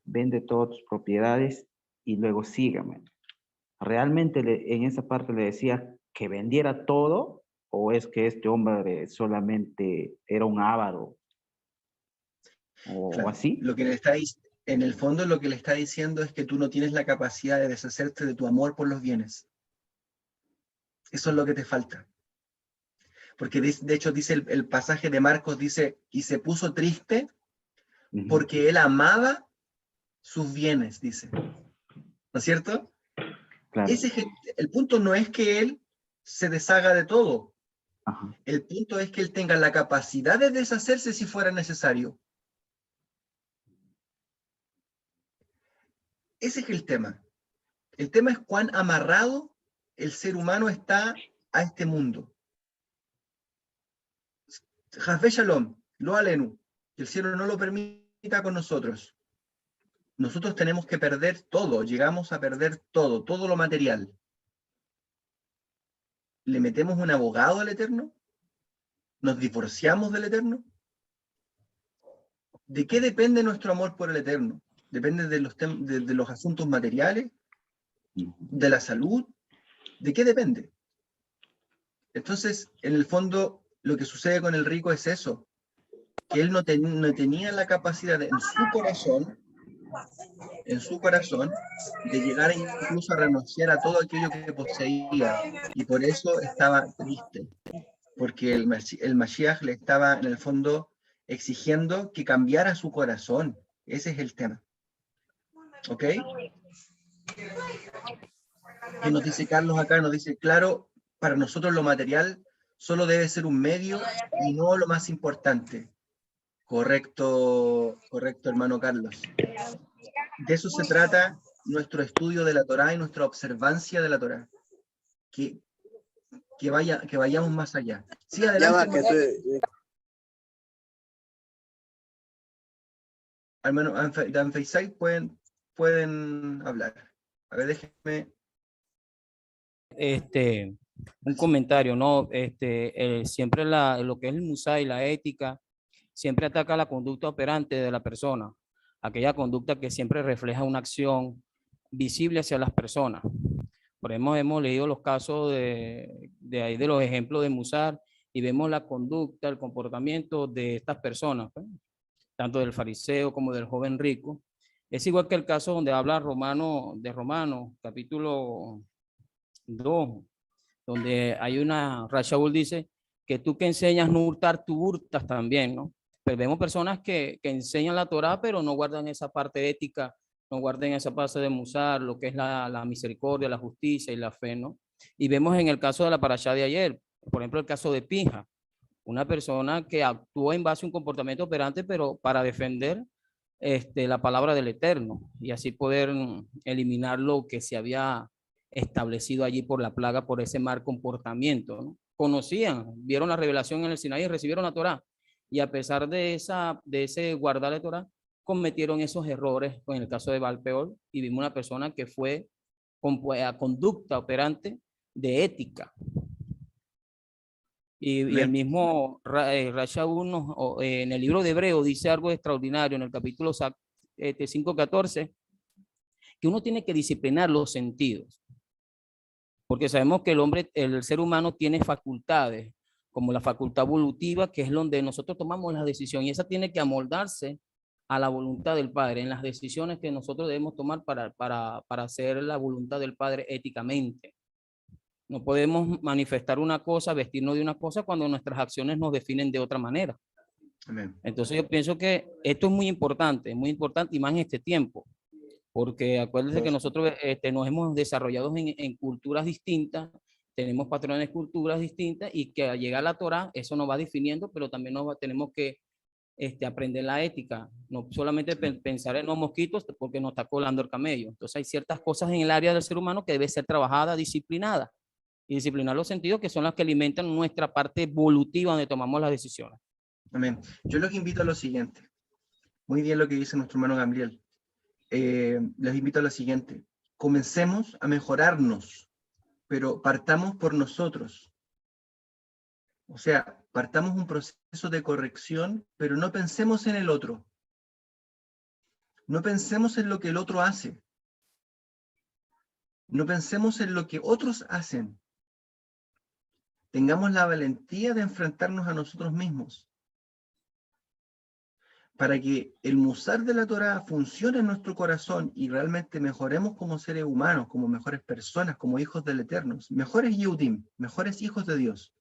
vende todas tus propiedades y luego sígame. ¿Realmente en esa parte le decía que vendiera todo o es que este hombre solamente era un avaro o Claro, así? lo que le está en el fondo lo que le está diciendo es que tú no tienes la capacidad de deshacerte de tu amor por los bienes. Eso es lo que te falta. Porque de hecho dice el pasaje de Marcos, dice, y se puso triste porque él amaba sus bienes, dice. ¿No es cierto? Claro. El punto no es que él se deshaga de todo. Ajá. El punto es que él tenga la capacidad de deshacerse si fuera necesario. Ese es el tema. El tema es cuán amarrado el ser humano está a este mundo. Jafé Shalom, lo alenu, que el cielo no lo permita con nosotros. Nosotros tenemos que perder todo, llegamos a perder todo, todo lo material. ¿Le metemos un abogado al Eterno? ¿Nos divorciamos del Eterno? ¿De qué depende nuestro amor por el Eterno? ¿Depende de los asuntos materiales? ¿De la salud? ¿De qué depende? Entonces, en el fondo, lo que sucede con el rico es eso, que él no tenía la capacidad en su corazón, de llegar incluso a renunciar a todo aquello que poseía, y por eso estaba triste, porque el Mashiach le estaba, en el fondo, exigiendo que cambiara su corazón. Ese es el tema. ¿Ok? Que nos dice Carlos acá, nos dice, claro, para nosotros lo material solo debe ser un medio y no lo más importante. Correcto, correcto, hermano Carlos. De eso se trata nuestro estudio de la Torá y nuestra observancia de la Torá. Que vayamos más allá. Sí, adelante. Hermano Dan Feisai, pueden hablar. A ver, déjenme. Un comentario, ¿no? Siempre lo que es el Musar y la ética, siempre ataca la conducta operante de la persona, aquella conducta que siempre refleja una acción visible hacia las personas. Por ejemplo, hemos leído los casos de ahí, de los ejemplos de Musar, y vemos la conducta, el comportamiento de estas personas, pues, tanto del fariseo como del joven rico. Es igual que el caso donde habla Romanos, capítulo 2, donde hay una, Rashaul dice que tú que enseñas no hurtar, tú hurtas también, ¿no? Pero vemos personas que enseñan la Torá, pero no guardan esa parte ética, no guardan esa parte de Musar, lo que es la misericordia, la justicia y la fe, ¿no? Y vemos en el caso de la parashá de ayer, por ejemplo, el caso de Pinja, una persona que actuó en base a un comportamiento operante, pero para defender la palabra del Eterno y así poder eliminar lo que se había establecido allí por la plaga, por ese mal comportamiento, ¿no? Conocían, vieron la revelación en el Sinaí, recibieron la Torá, y a pesar de ese guardar la Torá, cometieron esos errores, en el caso de Valpeor, y vimos una persona que fue con conducta operante de ética. Y el mismo Rasha 1 en el libro de Hebreo dice algo extraordinario en el capítulo 5:14, que uno tiene que disciplinar los sentidos. Porque sabemos que el ser humano tiene facultades, como la facultad evolutiva, que es donde nosotros tomamos la decisión, y esa tiene que amoldarse a la voluntad del Padre, en las decisiones que nosotros debemos tomar para hacer la voluntad del Padre éticamente. No podemos manifestar una cosa, vestirnos de una cosa, cuando nuestras acciones nos definen de otra manera. Amén. Entonces yo pienso que esto es muy importante y más en este tiempo. Porque acuérdense que nosotros nos hemos desarrollado en culturas distintas, tenemos patrones de culturas distintas, y que al llegar a la Torá, eso nos va definiendo, pero también tenemos que aprender la ética, no solamente pensar en los mosquitos porque nos está colando el camello. Entonces hay ciertas cosas en el área del ser humano que debe ser trabajada, disciplinada, y disciplinar los sentidos, que son las que alimentan nuestra parte evolutiva donde tomamos las decisiones. Amén. Yo los invito a lo siguiente. Muy bien lo que dice nuestro hermano Gabriel. Les invito a lo siguiente: comencemos a mejorarnos, pero partamos por nosotros. O sea, partamos un proceso de corrección, pero no pensemos en el otro. No pensemos en lo que el otro hace. No pensemos en lo que otros hacen. Tengamos la valentía de enfrentarnos a nosotros mismos, para que el musar de la Torá funcione en nuestro corazón y realmente mejoremos como seres humanos, como mejores personas, como hijos del Eterno, mejores Yehudim, mejores hijos de Dios,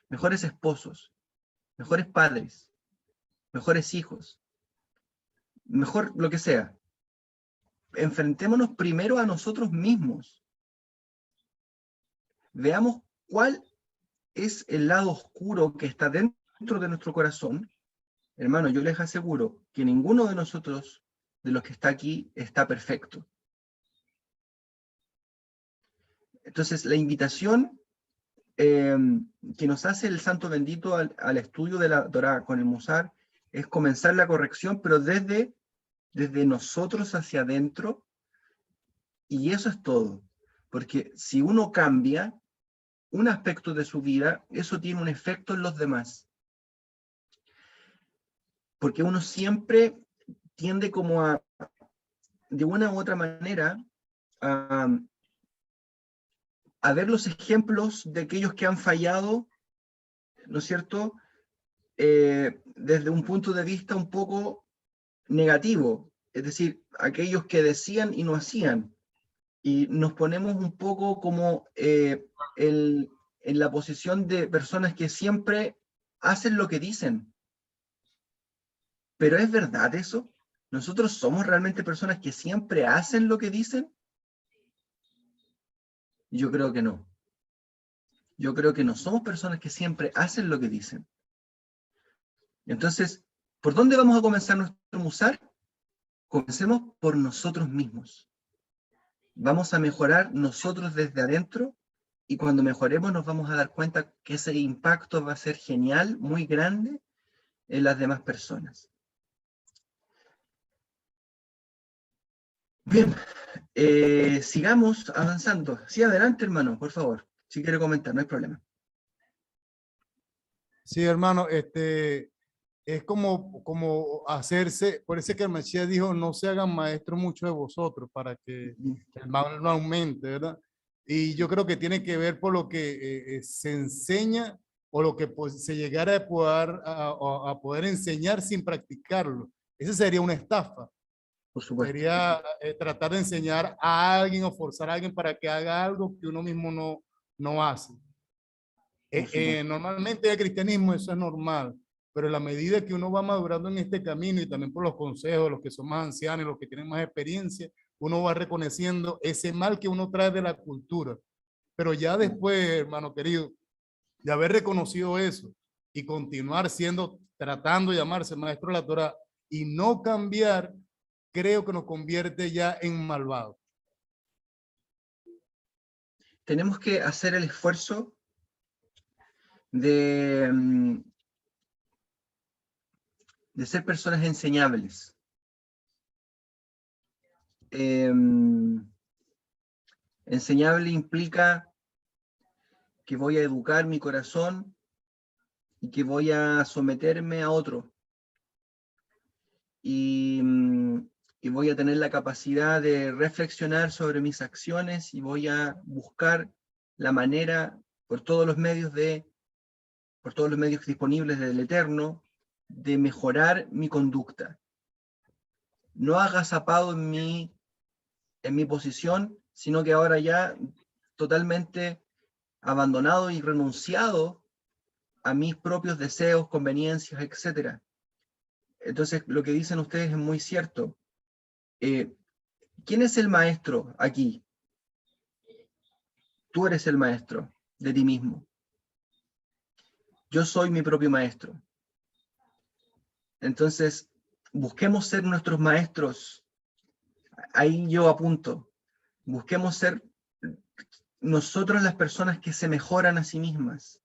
mejores esposos, mejores padres, mejores hijos, mejor lo que sea. Enfrentémonos primero a nosotros mismos. Veamos cuál es el lado oscuro que está dentro de nuestro corazón. Hermano, yo les aseguro que ninguno de nosotros, de los que está aquí, está perfecto. Entonces, la invitación que nos hace el Santo Bendito al estudio de la Torá con el Musar es comenzar la corrección, pero desde nosotros hacia adentro, y eso es todo. Porque si uno cambia un aspecto de su vida, eso tiene un efecto en los demás. Porque uno siempre tiende como a, de una u otra manera, a ver los ejemplos de aquellos que han fallado, ¿no es cierto?, desde un punto de vista un poco negativo, es decir, aquellos que decían y no hacían, y nos ponemos un poco como en la posición de personas que siempre hacen lo que dicen. ¿Pero es verdad eso? ¿Nosotros somos realmente personas que siempre hacen lo que dicen? Yo creo que no. Yo creo que no somos personas que siempre hacen lo que dicen. Entonces, ¿por dónde vamos a comenzar nuestro musar? Comencemos por nosotros mismos. Vamos a mejorar nosotros desde adentro, y cuando mejoremos nos vamos a dar cuenta que ese impacto va a ser genial, muy grande en las demás personas. Bien, sigamos avanzando. Sí, adelante, hermano, por favor. Si quiere comentar, no hay problema. Sí, hermano, es como hacerse, por eso que el Mesías dijo, no se hagan maestros muchos de vosotros, para que el mal no aumente, ¿verdad? Y yo creo que tiene que ver por lo que se enseña o lo que pues, se llegara a poder enseñar sin practicarlo. Esa sería una estafa. Por supuesto. Sería tratar de enseñar a alguien o forzar a alguien para que haga algo que uno mismo no hace. Normalmente el cristianismo eso es normal, pero en la medida que uno va madurando en este camino y también por los consejos, los que son más ancianos, los que tienen más experiencia, uno va reconociendo ese mal que uno trae de la cultura. Pero ya después, hermano querido, de haber reconocido eso y continuar tratando de llamarse maestro de la Torá y no cambiar, creo que nos convierte ya en malvados. Tenemos que hacer el esfuerzo de ser personas enseñables. Enseñable implica que voy a educar mi corazón y que voy a someterme a otro. Y voy a tener la capacidad de reflexionar sobre mis acciones y voy a buscar la manera por todos los medios disponibles del Eterno de mejorar mi conducta. No agazapado en mi posición, sino que ahora ya totalmente abandonado y renunciado a mis propios deseos, conveniencias, etc. Entonces, lo que dicen ustedes es muy cierto. ¿Quién es el maestro aquí? Tú eres el maestro de ti mismo. Yo soy mi propio maestro. Entonces, busquemos ser nuestros maestros. Ahí yo apunto. Busquemos ser nosotros las personas que se mejoran a sí mismas.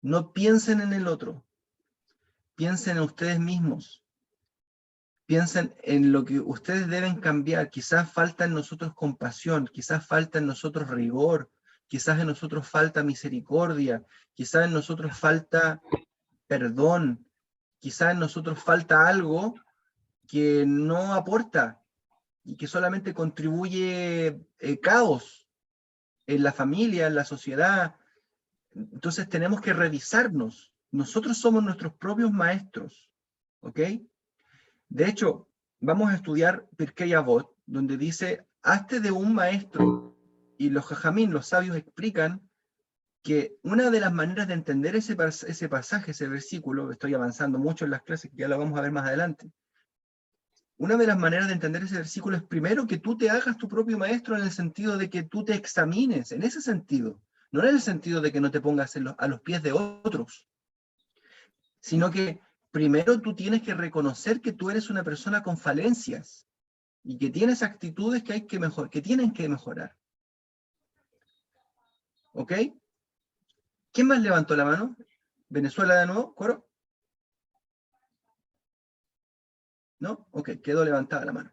No piensen en el otro. Piensen en ustedes mismos. Piensen en lo que ustedes deben cambiar. Quizás falta en nosotros compasión, quizás falta en nosotros rigor, quizás en nosotros falta misericordia, quizás en nosotros falta perdón, quizás en nosotros falta algo que no aporta y que solamente contribuye caos en la familia, en la sociedad. Entonces tenemos que revisarnos. Nosotros somos nuestros propios maestros, ¿ok? De hecho, vamos a estudiar Pirkei Avot, donde dice, hazte de un maestro. Y los jajamín, los sabios, explican que una de las maneras de entender ese pasaje, ese versículo, estoy avanzando mucho en las clases, que ya lo vamos a ver más adelante, una de las maneras de entender ese versículo es primero que tú te hagas tu propio maestro en el sentido de que tú te examines, en ese sentido, no en el sentido de que no te pongas a los pies de otros, sino que primero tú tienes que reconocer que tú eres una persona con falencias y que tienes actitudes que tienen que mejorar. ¿Ok? ¿Quién más levantó la mano? ¿Venezuela de nuevo? ¿Coro? ¿No? Ok, quedó levantada la mano.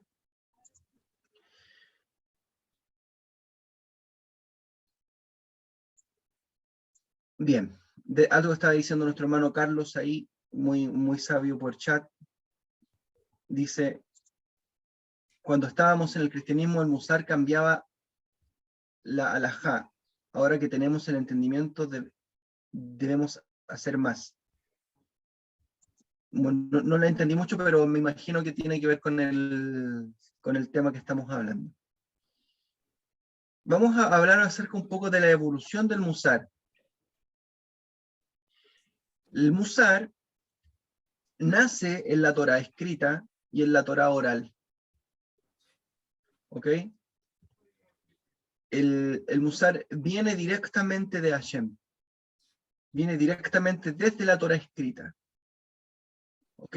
Bien, algo estaba diciendo nuestro hermano Carlos ahí, muy sabio por chat. Dice, cuando estábamos en el cristianismo, el musar cambiaba la alajá. Ahora que tenemos el entendimiento, debemos hacer más. Bueno, no la entendí mucho, pero me imagino que tiene que ver con el tema que estamos hablando. Vamos a hablar acerca un poco de la evolución del musar. El musar nace en la Torá escrita y en la Torá oral. ¿Ok? El musar viene directamente de Hashem. Viene directamente desde la Torá escrita. ¿Ok?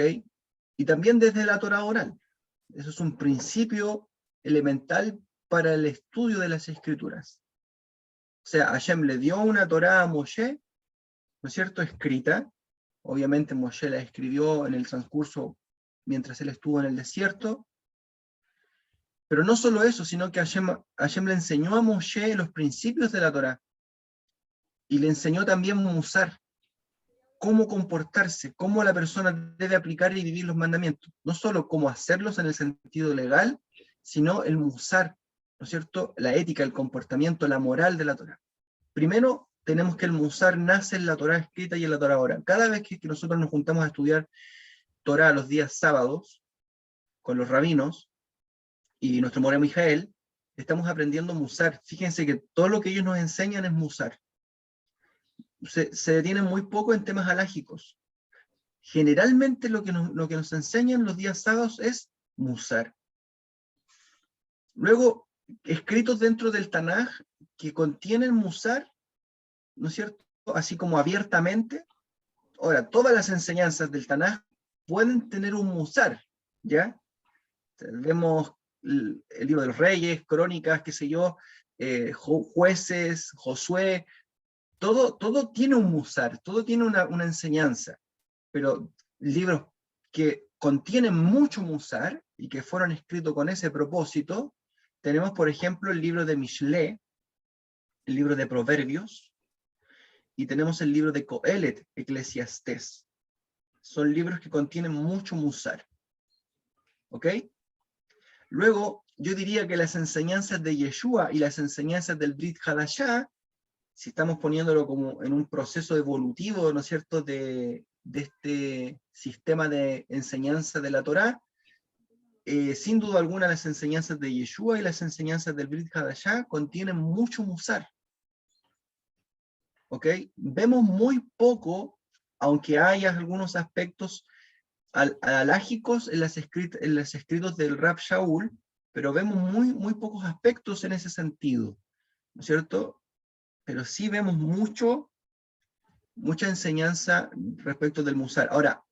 Y también desde la Torá oral. Eso es un principio elemental para el estudio de las escrituras. O sea, Hashem le dio una Torá a Moshe, ¿no es cierto?, escrita. Obviamente Moshe la escribió en el transcurso mientras él estuvo en el desierto. Pero no solo eso, sino que Hashem le enseñó a Moshe los principios de la Torá. y le enseñó también musar, cómo comportarse, cómo la persona debe aplicar y vivir los mandamientos. No solo cómo hacerlos en el sentido legal, sino el musar, ¿no es cierto? La ética, el comportamiento, la moral de la Torá. Primero, tenemos que el musar nace en la Torá escrita y en la Torá oral. Cada vez que nosotros nos juntamos a estudiar Torá los días sábados, con los rabinos y nuestro Moré Mijael, estamos aprendiendo musar. Fíjense que todo lo que ellos nos enseñan es musar. Se detienen muy poco en temas halágicos. Generalmente lo que nos enseñan los días sábados es musar. Luego, escritos dentro del Tanaj que contienen musar, ¿no es cierto? Así como abiertamente. Ahora, todas las enseñanzas del Tanaj pueden tener un musar, ¿ya? Vemos el libro de los Reyes, Crónicas, qué sé yo, Jueces, Josué, todo tiene un musar, todo tiene una enseñanza, pero libros que contienen mucho musar y que fueron escritos con ese propósito, tenemos por ejemplo el libro de Mishle, el libro de Proverbios, y tenemos el libro de Coelet, Eclesiastés. Son libros que contienen mucho musar. ¿Ok? Luego, yo diría que las enseñanzas de Yeshua y las enseñanzas del Brit Hadashah, si estamos poniéndolo como en un proceso evolutivo, ¿no es cierto?, de este sistema de enseñanza de la Torá, sin duda alguna las enseñanzas de Yeshua y las enseñanzas del Brit Hadashah contienen mucho musar. ¿Ok? Vemos muy poco, aunque haya algunos aspectos alágicos en los escritos del Rab Shaul, pero vemos muy pocos aspectos en ese sentido, ¿no es cierto? Pero sí vemos mucha enseñanza respecto del musar. Ahora,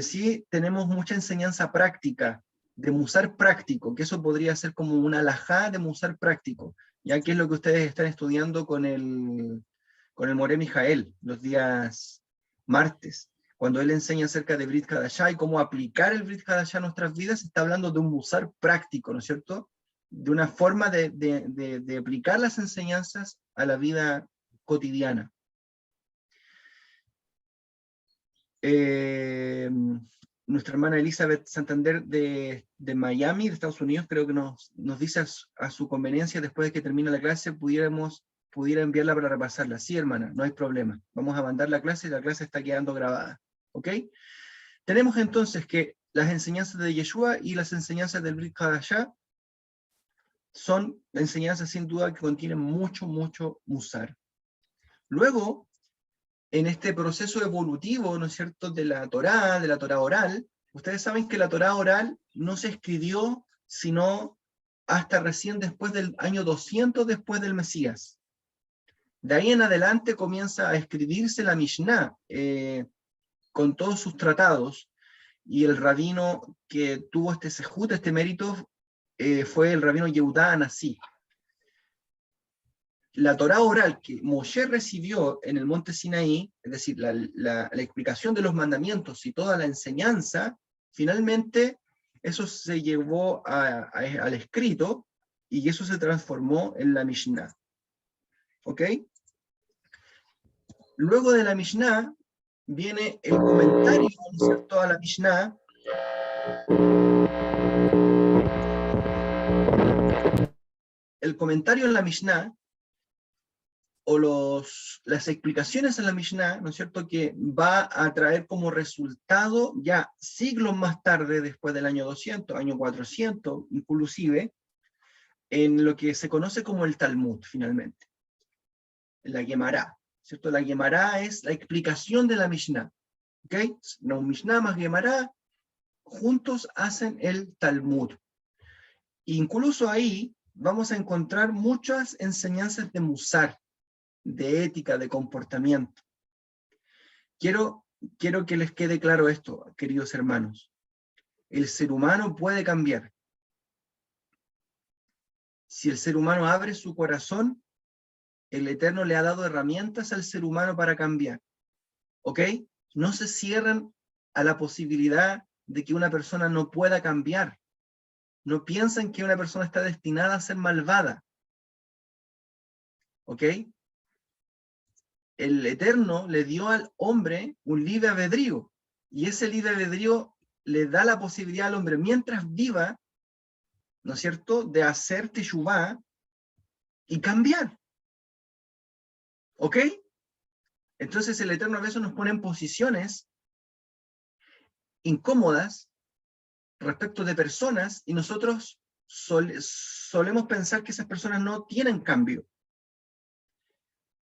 sí tenemos mucha enseñanza práctica, de musar práctico, que eso podría ser como una alajá de musar práctico, ya que es lo que ustedes están estudiando con el Moré Mijael, los días martes. Cuando él enseña acerca de Brit Hadashah y cómo aplicar el Brit Hadashah a nuestras vidas, está hablando de un musar práctico, ¿no es cierto? De una forma de aplicar las enseñanzas a la vida cotidiana. Nuestra hermana Elizabeth Santander de Miami, de Estados Unidos, creo que nos dice a su conveniencia, después de que termine la clase, pudiera enviarla para repasarla. Sí, hermana, no hay problema. Vamos a mandar la clase y la clase está quedando grabada. ¿Ok? Tenemos entonces que las enseñanzas de Yeshua y las enseñanzas del Brit Hadashah son enseñanzas sin duda que contienen mucho musar. Luego, en este proceso evolutivo, ¿no es cierto?, de la Torá oral, ustedes saben que la Torá oral no se escribió sino hasta recién después del año 200 después del Mesías. De ahí en adelante comienza a escribirse la Mishnah, con todos sus tratados, y el rabino que tuvo este sejut, este mérito, fue el rabino Yehudá Anasí. La Torá oral que Moshe recibió en el monte Sinaí, es decir, la explicación de los mandamientos y toda la enseñanza, finalmente eso se llevó al escrito y eso se transformó en la Mishnah. ¿Ok? Luego de la Mishnah viene el comentario, ¿no es cierto?, a la Mishnah. El comentario en la Mishnah, o las explicaciones en la Mishnah, ¿no es cierto?, que va a traer como resultado, ya siglos más tarde, después del año 200, año 400, inclusive, en lo que se conoce como el Talmud, finalmente. La Gemara, ¿cierto? La Gemara es la explicación de la Mishnah. ¿Ok? No, Mishnah más Gemara juntos hacen el Talmud. Incluso ahí vamos a encontrar muchas enseñanzas de Musar, de ética, de comportamiento. Quiero que les quede claro esto, queridos hermanos. El ser humano puede cambiar. Si el ser humano abre su corazón, el Eterno le ha dado herramientas al ser humano para cambiar. ¿Ok? No se cierran a la posibilidad de que una persona no pueda cambiar. No piensen que una persona está destinada a ser malvada. ¿Ok? el Eterno le dio al hombre un libre albedrío, y ese libre albedrío le da la posibilidad al hombre, mientras viva, ¿no es cierto?, de hacer teshuvá y cambiar. ¿Ok? Entonces el Eterno a veces nos pone en posiciones incómodas respecto de personas, y nosotros solemos pensar que esas personas no tienen cambio.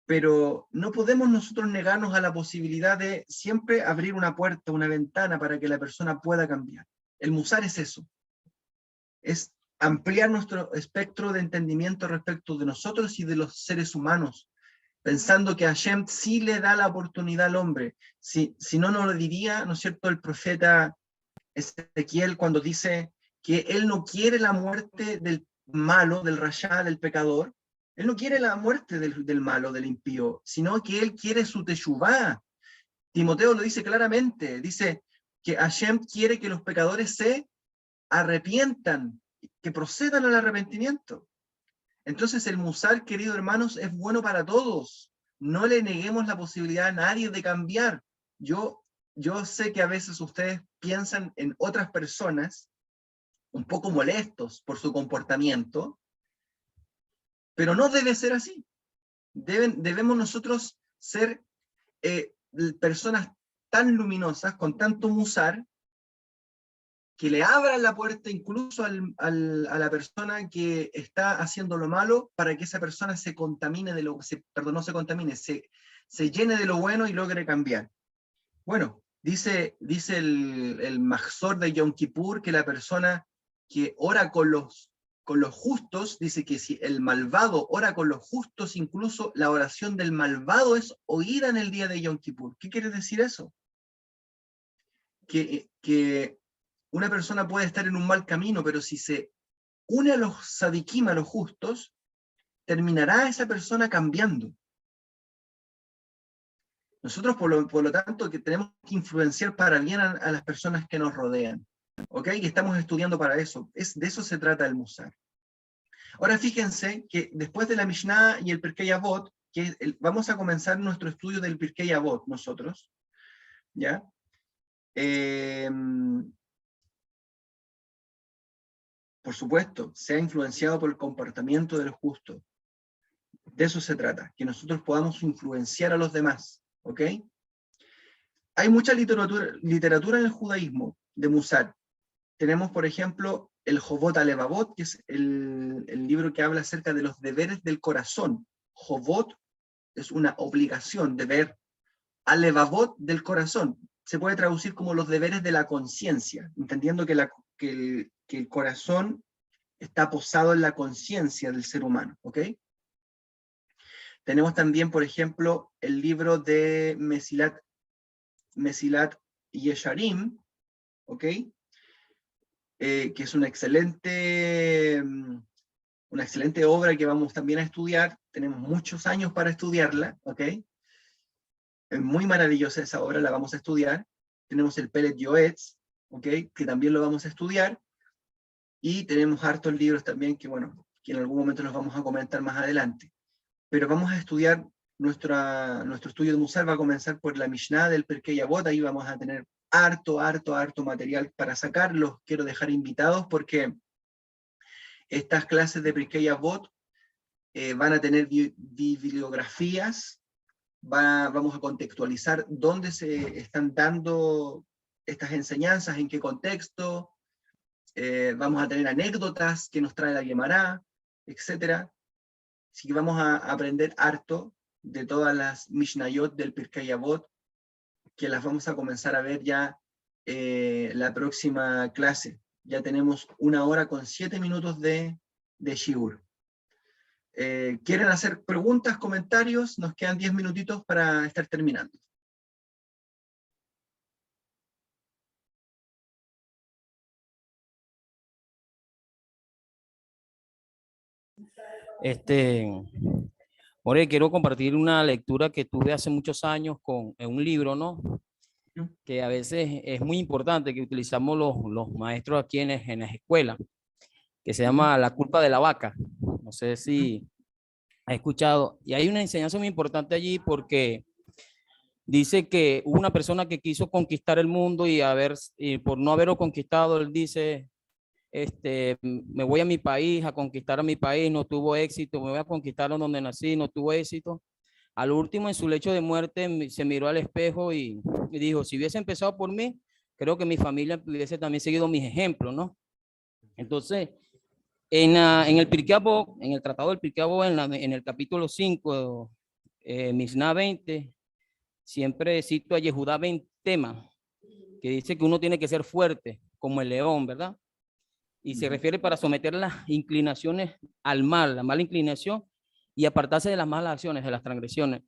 Pero no podemos nosotros negarnos a la posibilidad de siempre abrir una puerta, una ventana para que la persona pueda cambiar. El musar es eso. Es ampliar nuestro espectro de entendimiento respecto de nosotros y de los seres humanos, pensando que Hashem sí le da la oportunidad al hombre. Si no, no lo diría, ¿no es cierto?, el profeta Ezequiel cuando dice que él no quiere la muerte del malo, del rashá, del pecador. Él no quiere la muerte del malo, del impío, sino que él quiere su teshuvá. Timoteo lo dice claramente, dice que Hashem quiere que los pecadores se arrepientan, que procedan al arrepentimiento. Entonces el musar, queridos hermanos, es bueno para todos. No le neguemos la posibilidad a nadie de cambiar. Yo sé que a veces ustedes piensan en otras personas un poco molestos por su comportamiento, pero no debe ser así. Debemos nosotros ser personas tan luminosas, con tanto musar, que le abran la puerta incluso a la persona que está haciendo lo malo, para que esa persona se contamine de lo, no se contamine, se llene de lo bueno y logre cambiar. Bueno, dice el Mahzor de Yom Kippur que la persona que ora con los justos, dice que si el malvado ora con los justos, incluso la oración del malvado es oída en el día de Yom Kippur. ¿Qué quiere decir eso? Que una persona puede estar en un mal camino, pero si se une a los sadikim, a los justos, terminará esa persona cambiando. Nosotros, por lo tanto, que tenemos que influenciar para bien a las personas que nos rodean. ¿Ok? Y estamos estudiando para eso. De eso se trata el musar. Ahora fíjense que después de la Mishnah y el Pirkei Avot, vamos a comenzar nuestro estudio del Pirkei Avot nosotros. ¿Ya? Por supuesto, se ha influenciado por el comportamiento de los justos. De eso se trata, que nosotros podamos influenciar a los demás. ¿Ok? Hay mucha literatura en el judaísmo de musar. Tenemos, por ejemplo, el Jovot Alevavot, que es el libro que habla acerca de los deberes del corazón. Jovot es una obligación, deber. Alevavot, del corazón. Se puede traducir como los deberes de la conciencia, entendiendo que el corazón está posado en la conciencia del ser humano. ¿Ok? Tenemos también, por ejemplo, el libro de Mesilat Yesharim, ¿ok? Que es una excelente obra que vamos también a estudiar. Tenemos muchos años para estudiarla, ¿ok? Es muy maravillosa esa obra, la vamos a estudiar. Tenemos el Pelet Yoetz, ¿ok? Que también lo vamos a estudiar. Y tenemos hartos libros también que, bueno, que en algún momento los vamos a comentar más adelante. Pero vamos a estudiar, nuestro estudio de musar va a comenzar por la Mishnah del Pirkei Avot. Ahí vamos a tener harto material para sacar. Los quiero dejar invitados porque estas clases de Pirkei Avot van a tener bibliografías, vamos a contextualizar dónde se están dando estas enseñanzas, en qué contexto, vamos a tener anécdotas que nos trae la Guemará, etc. Así que vamos a aprender harto de todas las Mishnayot del Pirkei Avot, que las vamos a comenzar a ver ya la próxima clase. Ya tenemos 1 hora con 7 minutos de shiur. ¿Quieren hacer preguntas, comentarios? Nos quedan 10 minutitos para estar terminando. More, quiero compartir una lectura que tuve hace muchos años en un libro, ¿no? Que a veces es muy importante, que utilizamos los maestros aquí en las escuelas, que se llama La culpa de la vaca. No sé si he escuchado, y hay una enseñanza muy importante allí porque dice que hubo una persona que quiso conquistar el mundo y por no haberlo conquistado, él dice, me voy a mi país, a conquistar a mi país, no tuvo éxito, me voy a conquistar donde nací, no tuvo éxito. Al último, en su lecho de muerte, se miró al espejo y dijo, si hubiese empezado por mí, creo que mi familia hubiese también seguido mis ejemplos, ¿no? Entonces, en el Pirkei Avot, en el tratado del Pirkei Avot, en el capítulo 5, Mishnah 20, siempre cito a Yehudá ben Tema, que dice que uno tiene que ser fuerte, como el león, ¿verdad? Y se refiere para someter las inclinaciones al mal, la mala inclinación, y apartarse de las malas acciones, de las transgresiones.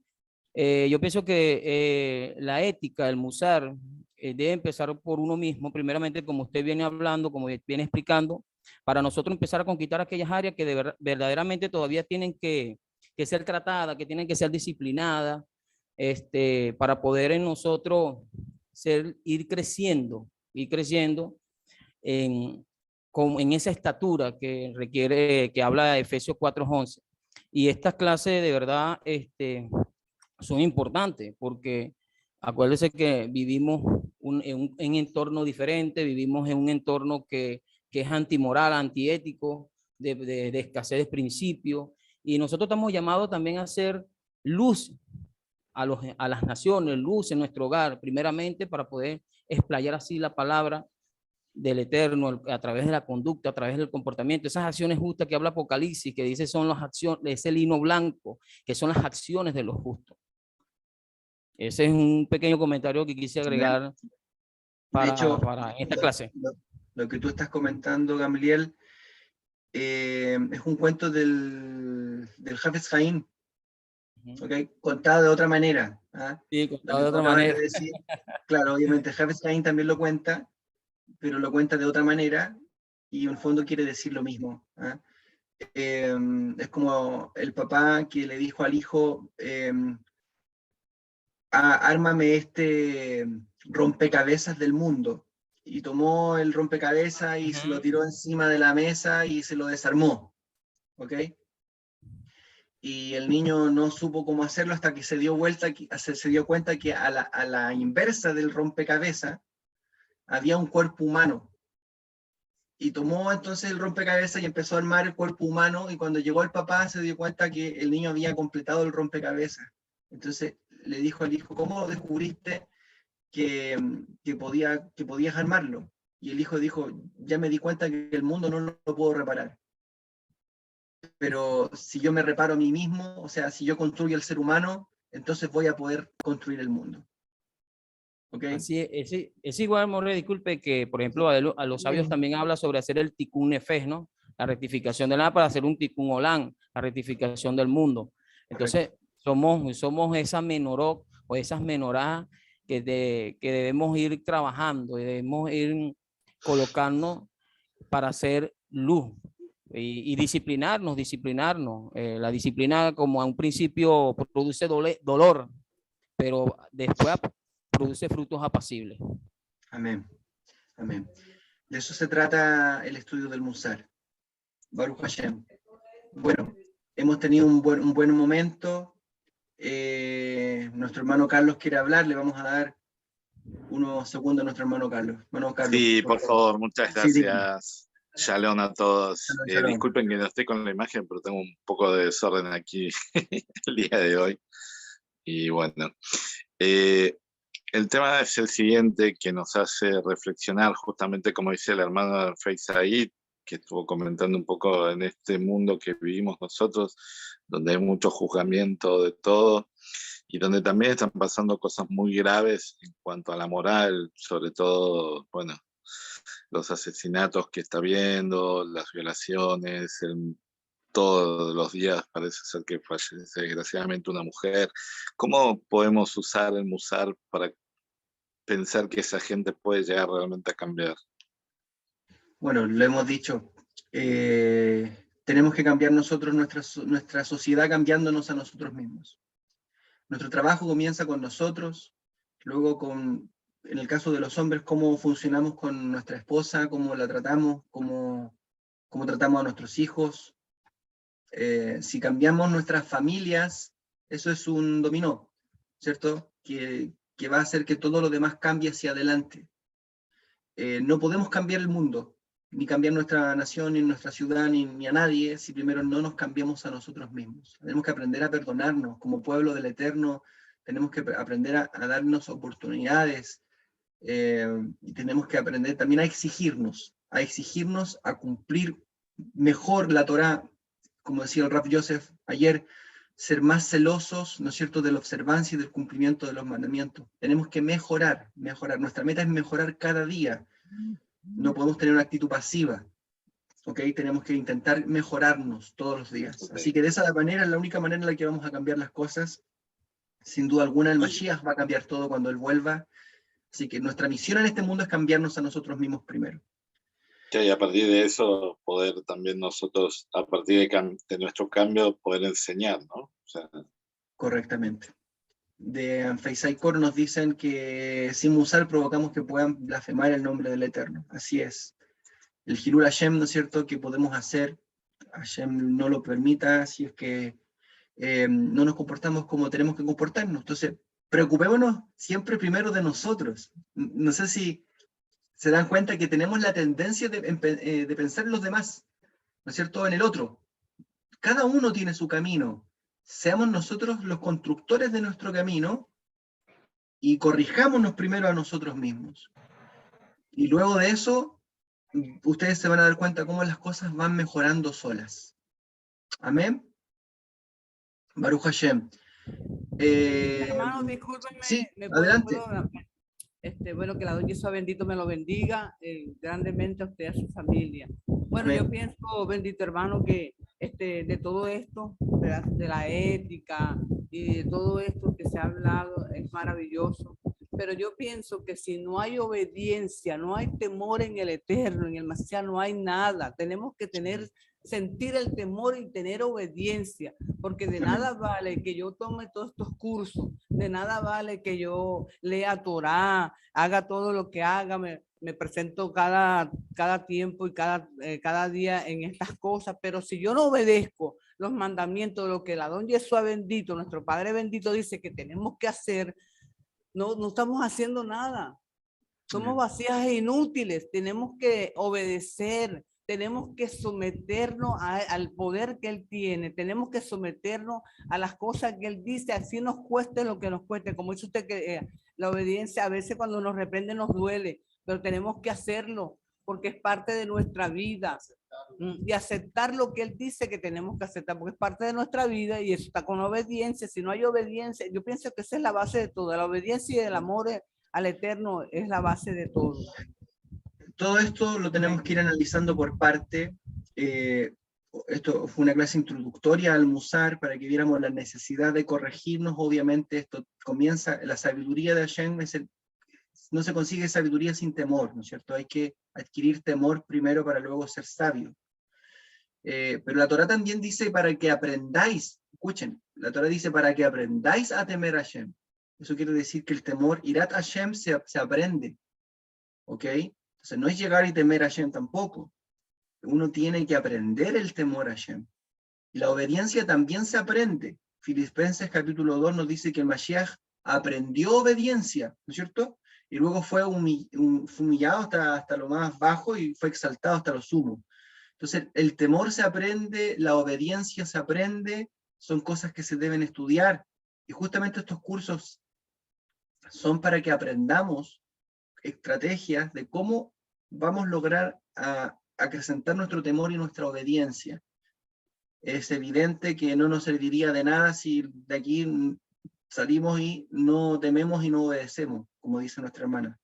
Yo pienso que la ética, el musar, debe empezar por uno mismo, primeramente, como usted viene hablando, como viene explicando, para nosotros empezar a conquistar aquellas áreas que verdaderamente todavía tienen que ser tratadas, que tienen que ser disciplinadas, para poder en nosotros ir creciendo en, en esa estatura que requiere, que habla de Efesios 4:11. Y estas clases de verdad son importantes porque acuérdense que vivimos en un entorno diferente, vivimos en un entorno que es antimoral, antiético, de escasez de principios, y nosotros estamos llamados también a ser luz a las naciones, luz en nuestro hogar, primeramente para poder explayar así la palabra del Eterno a través de la conducta, a través del comportamiento, esas acciones justas que habla Apocalipsis, que dice son las acciones, ese lino blanco, que son las acciones de los justos. Ese es un pequeño comentario que quise agregar de hecho, para esta clase. Lo que tú estás comentando, Gamliel, es un cuento del Hafez Haim, ¿okay? Contado de otra manera. ¿Ah? Sí, contado de otra manera. Decir, claro, obviamente Hafez Haim también lo cuenta, pero lo cuenta de otra manera y en el fondo quiere decir lo mismo. ¿Ah? Es como el papá que le dijo al hijo, ármame este rompecabezas del mundo. Y tomó el rompecabezas y se lo tiró encima de la mesa y se lo desarmó. ¿Ok? Y el niño no supo cómo hacerlo hasta que se dio cuenta que a la inversa del rompecabezas había un cuerpo humano. Y tomó entonces el rompecabezas y empezó a armar el cuerpo humano, y cuando llegó el papá se dio cuenta que el niño había completado el rompecabezas. Entonces le dijo al hijo, ¿cómo descubriste que podías armarlo? Y el hijo dijo, ya me di cuenta que el mundo no lo puedo reparar. Pero si yo me reparo a mí mismo, o sea, si yo construyo el ser humano, entonces voy a poder construir el mundo. ¿Okay? Así es igual, Morre, disculpe, que por ejemplo a los sabios también habla sobre hacer el tikkun nefesh, ¿no? La rectificación de la para hacer un tikkun olam, la rectificación del mundo. Entonces, somos esa menorot o esas menorá que debemos ir trabajando y debemos ir colocando para hacer luz y disciplinarnos. La disciplina como a un principio produce dolor, pero después produce frutos apacibles. Amén. Amén. De eso se trata el estudio del Musar. Baruch Hashem. Bueno, hemos tenido un buen momento. Nuestro hermano Carlos quiere hablar, le vamos a dar unos segundos a nuestro hermano Carlos. Sí, por favor, muchas gracias. Sí, Shalom a todos. Shalom. Disculpen que no estoy con la imagen, pero tengo un poco de desorden aquí el día de hoy. Y bueno, el tema es el siguiente, que nos hace reflexionar justamente como dice el hermano Frei Said, que estuvo comentando un poco en este mundo que vivimos nosotros, donde hay mucho juzgamiento de todo y donde también están pasando cosas muy graves en cuanto a la moral, sobre todo, bueno, los asesinatos que está viendo, las violaciones, todos los días parece ser que fallece desgraciadamente una mujer. ¿Cómo podemos usar el Musar para pensar que esa gente puede llegar realmente a cambiar? Bueno, lo hemos dicho. Tenemos que cambiar nosotros nuestra sociedad cambiándonos a nosotros mismos. Nuestro trabajo comienza con nosotros, luego en el caso de los hombres, cómo funcionamos con nuestra esposa, cómo la tratamos, cómo tratamos a nuestros hijos, Si cambiamos nuestras familias, eso es un dominó, ¿cierto? Que va a hacer que todo lo demás cambie hacia adelante. No podemos cambiar el mundo, ni cambiar nuestra nación, ni nuestra ciudad, ni a nadie, si primero no nos cambiamos a nosotros mismos. Tenemos que aprender a perdonarnos. Como pueblo del Eterno, tenemos que aprender a darnos oportunidades, y tenemos que aprender también a exigirnos, a cumplir mejor la Torá, como decía el Rav Yosef ayer, ser más celosos, ¿no es cierto?, de la observancia y del cumplimiento de los mandamientos. Tenemos que mejorar. Nuestra meta es mejorar cada día. No podemos tener una actitud pasiva, ¿ok? Tenemos que intentar mejorarnos todos los días. Así que de esa manera es la única manera en la que vamos a cambiar las cosas. Sin duda alguna, el Mashiach va a cambiar todo cuando Él vuelva. Así que nuestra misión en este mundo es cambiarnos a nosotros mismos primero. Y a partir de eso, poder también nosotros, a partir de nuestro cambio, poder enseñar, ¿no? O sea, correctamente. De Anfeisai Kor nos dicen que sin Musar provocamos que puedan blasfemar el nombre del Eterno. Así es. El Hilul Hashem, ¿no es cierto?, que podemos hacer, Hashem no lo permita, si es que no nos comportamos como tenemos que comportarnos. Entonces, preocupémonos siempre primero de nosotros. No sé si se dan cuenta que tenemos la tendencia de pensar en los demás, ¿no es cierto?, en el otro. Cada uno tiene su camino. Seamos nosotros los constructores de nuestro camino y corrijámonos primero a nosotros mismos. Y luego de eso, ustedes se van a dar cuenta cómo las cosas van mejorando solas. Amén. Baruch Hashem. Hermano, discúlpenme, sí, ¿me adelante. bueno, que la doña Jesús bendito me lo bendiga grandemente a usted y a su familia. Bueno, Amén. yo pienso, bendito hermano, que de todo esto, de la ética y de todo esto que se ha hablado, es maravilloso. Pero yo pienso que si no hay obediencia, no hay temor en el Eterno, en el Mashiach, no hay nada. Tenemos que sentir el temor y tener obediencia, porque de nada vale que yo tome todos estos cursos, de nada vale que yo lea Torá, haga todo lo que haga, me presento cada tiempo y cada día en estas cosas, pero si yo no obedezco los mandamientos, lo que la don Yeshua bendito, nuestro Padre bendito dice que tenemos que hacer, no estamos haciendo nada. Somos vacías e inútiles, tenemos que obedecer, tenemos que someternos al poder que Él tiene, tenemos que someternos a las cosas que Él dice, así nos cueste lo que nos cueste. Como dice usted, que la obediencia a veces cuando nos reprende nos duele, pero tenemos que hacerlo porque es parte de nuestra vida. Y aceptar lo que Él dice que tenemos que aceptar, porque es parte de nuestra vida y eso está con obediencia. Si no hay obediencia, yo pienso que esa es la base de todo, la obediencia y el amor al Eterno es la base de todo. Todo esto lo tenemos que ir analizando por parte. Esto fue una clase introductoria al Musar para que viéramos la necesidad de corregirnos. Obviamente esto comienza, la sabiduría de Hashem no se consigue sabiduría sin temor, ¿no es cierto? Hay que adquirir temor primero para luego ser sabio. Pero la Torá también dice para que aprendáis, escuchen, la Torá dice para que aprendáis a temer a Hashem. Eso quiere decir que el temor, Irat Hashem, se aprende, ¿ok? Entonces no es llegar y temer a Hashem tampoco. Uno tiene que aprender el temor a Hashem. Y la obediencia también se aprende. Filipenses capítulo 2 nos dice que el Mashiach aprendió obediencia, ¿no es cierto? Y luego fue humillado hasta lo más bajo y fue exaltado hasta lo sumo. Entonces el temor se aprende, la obediencia se aprende, son cosas que se deben estudiar. Y justamente estos cursos son para que aprendamos estrategias de cómo vamos a lograr acrecentar nuestro temor y nuestra obediencia. Es evidente que no nos serviría de nada si de aquí salimos y no tememos y no obedecemos, como dice nuestra hermana.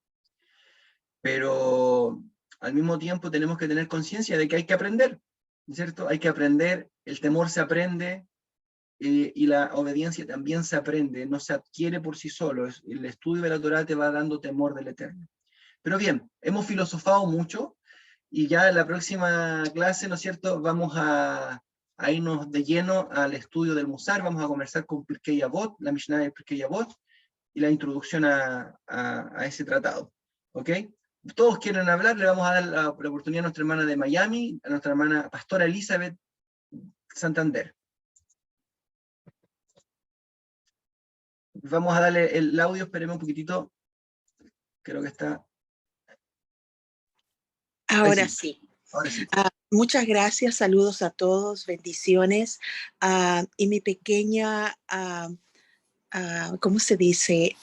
Pero al mismo tiempo tenemos que tener conciencia de que hay que aprender, ¿cierto? Hay que aprender, el temor se aprende, y la obediencia también se aprende, no se adquiere por sí solo. El estudio de la Torá te va dando temor del Eterno. Pero bien, hemos filosofado mucho, y ya en la próxima clase, ¿no es cierto?, vamos a irnos de lleno al estudio del Musar, vamos a conversar con Pirkei Avot, la Mishnah de Pirkei Avot, y la introducción a ese tratado, ¿ok? Todos quieren hablar, le vamos a dar la oportunidad a nuestra hermana de Miami, a nuestra hermana Pastora Elizabeth, Santander. Vamos a darle el audio, esperemos un poquitito. Creo que está. Ahora sí. Ahora sí. Muchas gracias, saludos a todos, bendiciones. Y mi pequeña, ¿cómo se dice?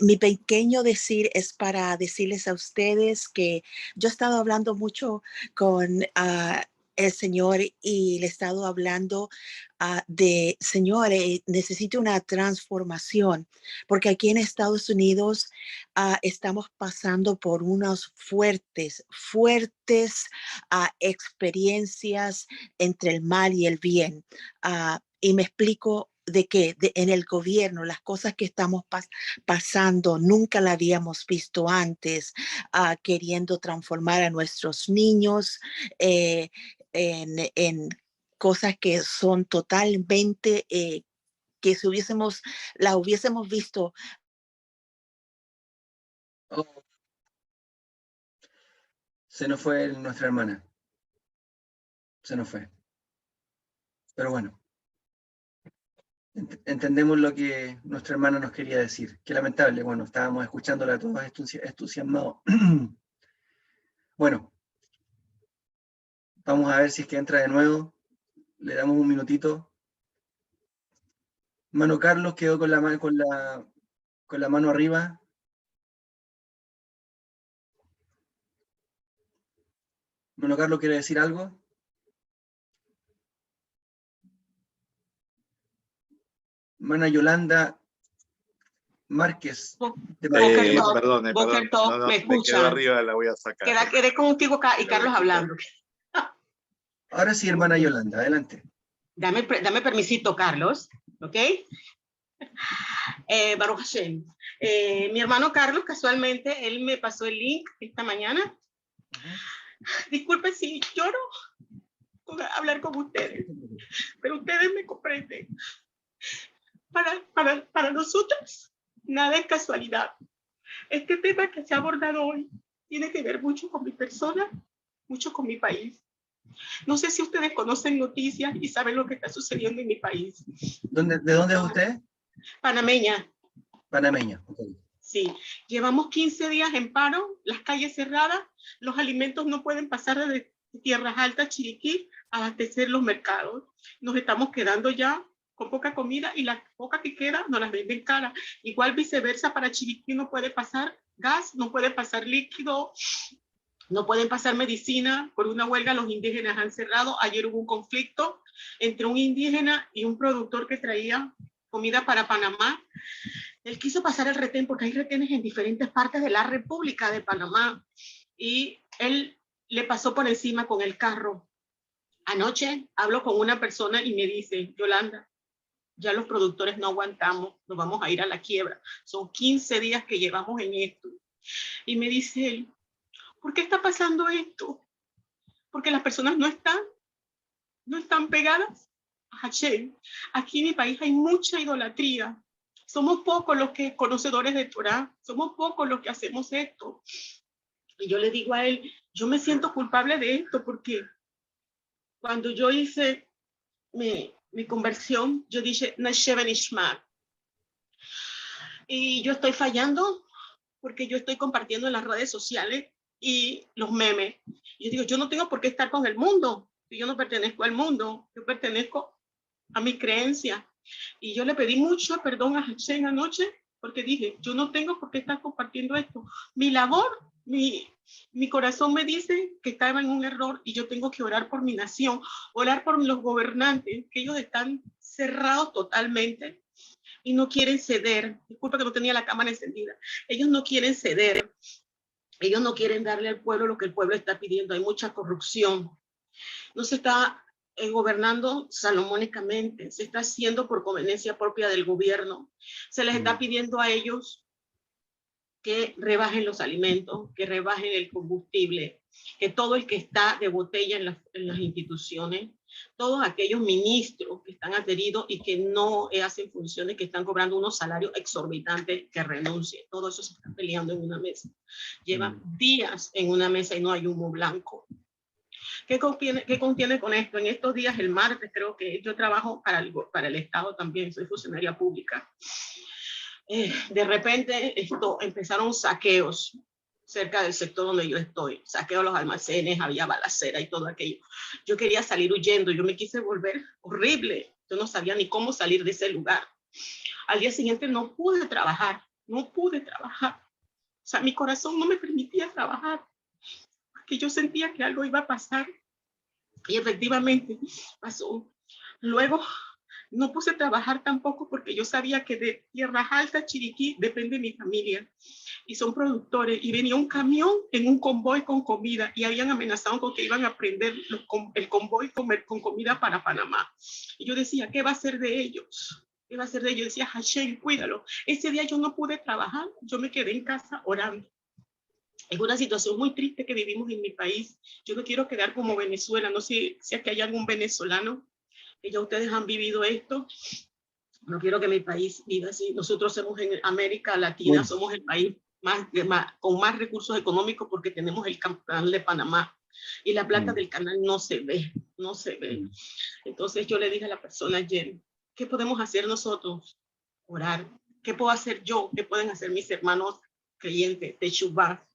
Mi pequeño decir es para decirles a ustedes que yo he estado hablando mucho con el Señor y le he estado hablando de, Señor, necesito una transformación, porque aquí en Estados Unidos estamos pasando por unas fuertes experiencias entre el mal y el bien. Y me explico de que en el gobierno las cosas que estamos pasando nunca la habíamos visto antes, queriendo transformar a nuestros niños en cosas que son totalmente que si la hubiésemos visto. Oh. Se nos fue nuestra hermana. Se nos fue. Pero bueno. Entendemos lo que nuestra hermana nos quería decir. Qué lamentable, bueno, estábamos escuchándola a todos entusiasmados. Bueno, vamos a ver si es que entra de nuevo. Le damos un minutito. Mano Carlos quedó con la mano arriba. Mano Carlos, ¿quiere decir algo? Mana Yolanda Márquez. Perdón, ¿me me escuchan? quedo arriba, la voy a sacar. Quedé contigo y Carlos hablando. Ahora sí, hermana Yolanda, adelante. Dame permisito, Carlos, ¿ok? Baruch Hashem. Mi hermano Carlos, casualmente, él me pasó el link esta mañana. Disculpen si lloro con hablar con ustedes, pero ustedes me comprenden. Para nosotros, nada es casualidad. Este tema que se ha abordado hoy tiene que ver mucho con mi persona, mucho con mi país. No sé si ustedes conocen noticias y saben lo que está sucediendo en mi país. ¿De dónde es usted? Panameña. Panameña, okay. Sí, llevamos 15 días en paro, las calles cerradas, los alimentos no pueden pasar de Tierras Altas, Chiriquí, a abastecer los mercados. Nos estamos quedando ya con poca comida y la poca que queda nos las venden cara. Igual viceversa, para Chiriquí no puede pasar gas, no puede pasar líquido, no pueden pasar medicina. Por una huelga los indígenas han cerrado. Ayer hubo un conflicto entre un indígena y un productor que traía comida para Panamá. Él quiso pasar el retén porque hay retenes en diferentes partes de la República de Panamá y él le pasó por encima con el carro. Anoche hablo con una persona y me dice, Yolanda, ya los productores no aguantamos, nos vamos a ir a la quiebra. Son 15 días que llevamos en esto. Y me dice él, ¿por qué está pasando esto? Porque las personas no están pegadas a Hashem. Aquí en mi país hay mucha idolatría. Somos pocos los que conocedores de Torah, somos pocos los que hacemos esto. Y yo le digo a él, yo me siento culpable de esto porque cuando yo hice mi conversión, yo dije, Nashev Nishma. Y yo estoy fallando porque yo estoy compartiendo en las redes sociales y los memes. Y yo digo, yo no tengo por qué estar con el mundo. Yo no pertenezco al mundo, yo pertenezco a mi creencia. Y yo le pedí mucho perdón a Hashem anoche porque dije, yo no tengo por qué estar compartiendo esto. Mi labor, mi corazón me dice que estaba en un error y yo tengo que orar por mi nación, orar por los gobernantes, que ellos están cerrados totalmente y no quieren ceder. Disculpa que no tenía la cámara encendida. Ellos no quieren ceder. Ellos no quieren darle al pueblo lo que el pueblo está pidiendo. Hay mucha corrupción. No se está gobernando salomónicamente, se está haciendo por conveniencia propia del gobierno. Se les está pidiendo a ellos que rebajen los alimentos, que rebajen el combustible, que todo el que está de botella en las instituciones, todos aquellos ministros que están adheridos y que no hacen funciones, que están cobrando unos salarios exorbitantes, que renuncien. Todo eso se está peleando en una mesa. Llevan días en una mesa y no hay humo blanco. ¿Qué contiene con esto? En estos días, el martes, creo que yo trabajo para el Estado también, soy funcionaria pública. De repente empezaron saqueos cerca del sector donde yo estoy, saqueo a los almacenes, había balacera y todo aquello. Yo quería salir huyendo, yo me quise volver horrible, yo no sabía ni cómo salir de ese lugar. Al día siguiente no pude trabajar. O sea, mi corazón no me permitía trabajar, porque yo sentía que algo iba a pasar. Y efectivamente pasó. Luego no puse a trabajar tampoco porque yo sabía que de Tierras Altas, Chiriquí, depende mi familia. Y son productores. Y venía un camión en un convoy con comida y habían amenazado con que iban a prender el convoy con comida para Panamá. Y yo decía, ¿qué va a ser de ellos? ¿Qué va a ser de ellos? Decía, Hashem, cuídalo. Ese día yo no pude trabajar. Yo me quedé en casa orando. Es una situación muy triste que vivimos en mi país. Yo no quiero quedar como Venezuela. No sé si aquí hay algún venezolano que ya ustedes han vivido esto. No quiero que mi país viva así. Nosotros somos en América Latina, somos el país con más recursos económicos porque tenemos el canal de Panamá y la plata del canal no se ve. Entonces yo le dije a la persona ayer, ¿qué podemos hacer nosotros? Orar. ¿Qué puedo hacer yo? ¿Qué pueden hacer mis hermanos creyentes? Teshuvá.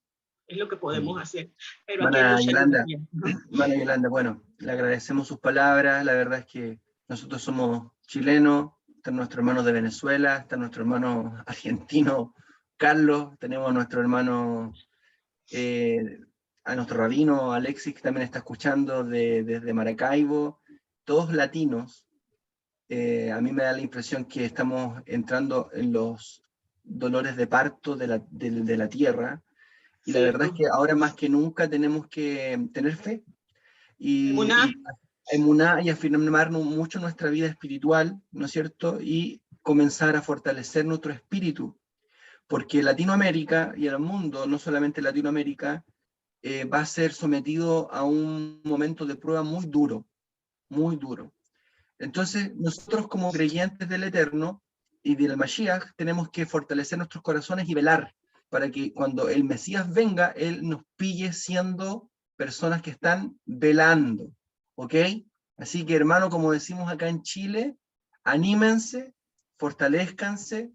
Es lo que podemos hacer. Pero Hermana Yolanda, bueno, le agradecemos sus palabras. La verdad es que nosotros somos chilenos, están nuestros hermanos de Venezuela, está nuestro hermano argentino Carlos, tenemos a nuestro hermano, a nuestro rabino Alexis, que también está escuchando desde Maracaibo, todos latinos. A mí me da la impresión que estamos entrando en los dolores de parto de la tierra. Y la verdad es que ahora más que nunca tenemos que tener fe y afirmar mucho nuestra vida espiritual, ¿no es cierto? Y comenzar a fortalecer nuestro espíritu, porque Latinoamérica y el mundo, no solamente Latinoamérica, va a ser sometido a un momento de prueba muy duro, muy duro. Entonces, nosotros como creyentes del Eterno y del Mashiach tenemos que fortalecer nuestros corazones y velar para que cuando el Mesías venga, Él nos pille siendo personas que están velando, ¿ok? Así que, hermano, como decimos acá en Chile, anímense, fortalezcanse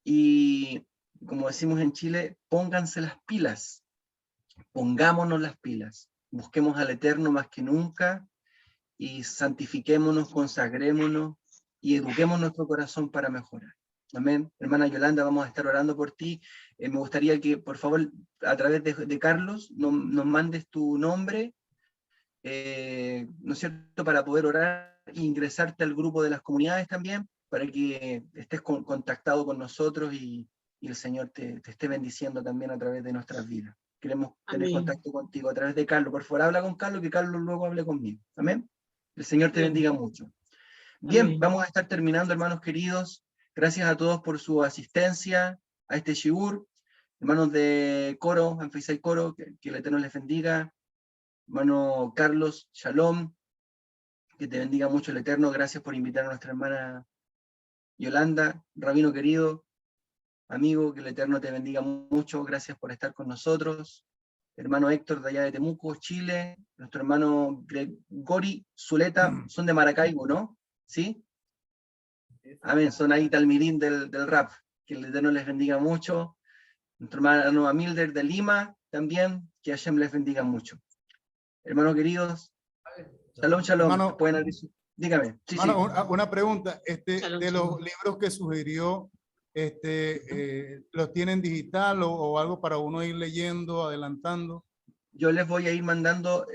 y, como decimos en Chile, pónganse las pilas, pongámonos las pilas, busquemos al Eterno más que nunca y santifiquémonos, consagrémonos y eduquemos nuestro corazón para mejorar. Amén. Hermana Yolanda, vamos a estar orando por ti. Me gustaría que, por favor, a través de Carlos, nos mandes tu nombre, ¿no es cierto?, para poder orar e ingresarte al grupo de las comunidades también, para que estés contactado con nosotros y el Señor te esté bendiciendo también a través de nuestras vidas. Queremos tener contacto contigo a través de Carlos. Por favor, habla con Carlos, que Carlos luego hable conmigo. Amén. El Señor te bendiga mucho. Bien, vamos a estar terminando, hermanos queridos. Gracias a todos por su asistencia a este shiur. Hermanos de coro, Anfisai Coro, que el Eterno les bendiga. Hermano Carlos, Shalom, que te bendiga mucho el Eterno. Gracias por invitar a nuestra hermana Yolanda. Rabino querido, amigo, que el Eterno te bendiga mucho. Gracias por estar con nosotros. Hermano Héctor de allá de Temuco, Chile. Nuestro hermano Gregori Zuleta, son de Maracaibo, ¿no? ¿Sí? Amén, son ahí talmidín del rap. Que el Eterno les bendiga mucho. Nuestro hermano Amilder de Lima también, que Hashem les bendiga mucho. Hermanos queridos, shalom, shalom. Hermano, dígame. Sí, hermano, sí. una pregunta. Shalom, de los libros que sugirió, ¿los tienen digital o algo para uno ir leyendo, adelantando? Yo les voy a ir mandando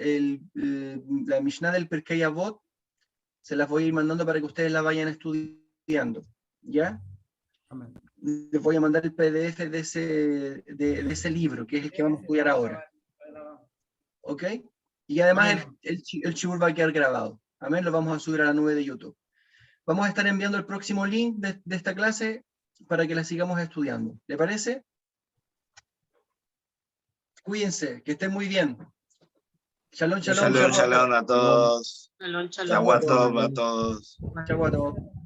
la Mishnah del Pirkei Avot, se las voy a ir mandando para que ustedes la vayan estudiando, ¿ya? Amén. Les voy a mandar el PDF de ese libro, que es el que vamos a estudiar ahora. ¿Ok? Y además el shibur va a quedar grabado. Amén, lo vamos a subir a la nube de YouTube. Vamos a estar enviando el próximo link de esta clase para que la sigamos estudiando. ¿Le parece? Cuídense, que estén muy bien. Shalom, shalom. Shalom, shalom a todos. Shalom, shalom. Shavuot tov a todos. Shavuot tov.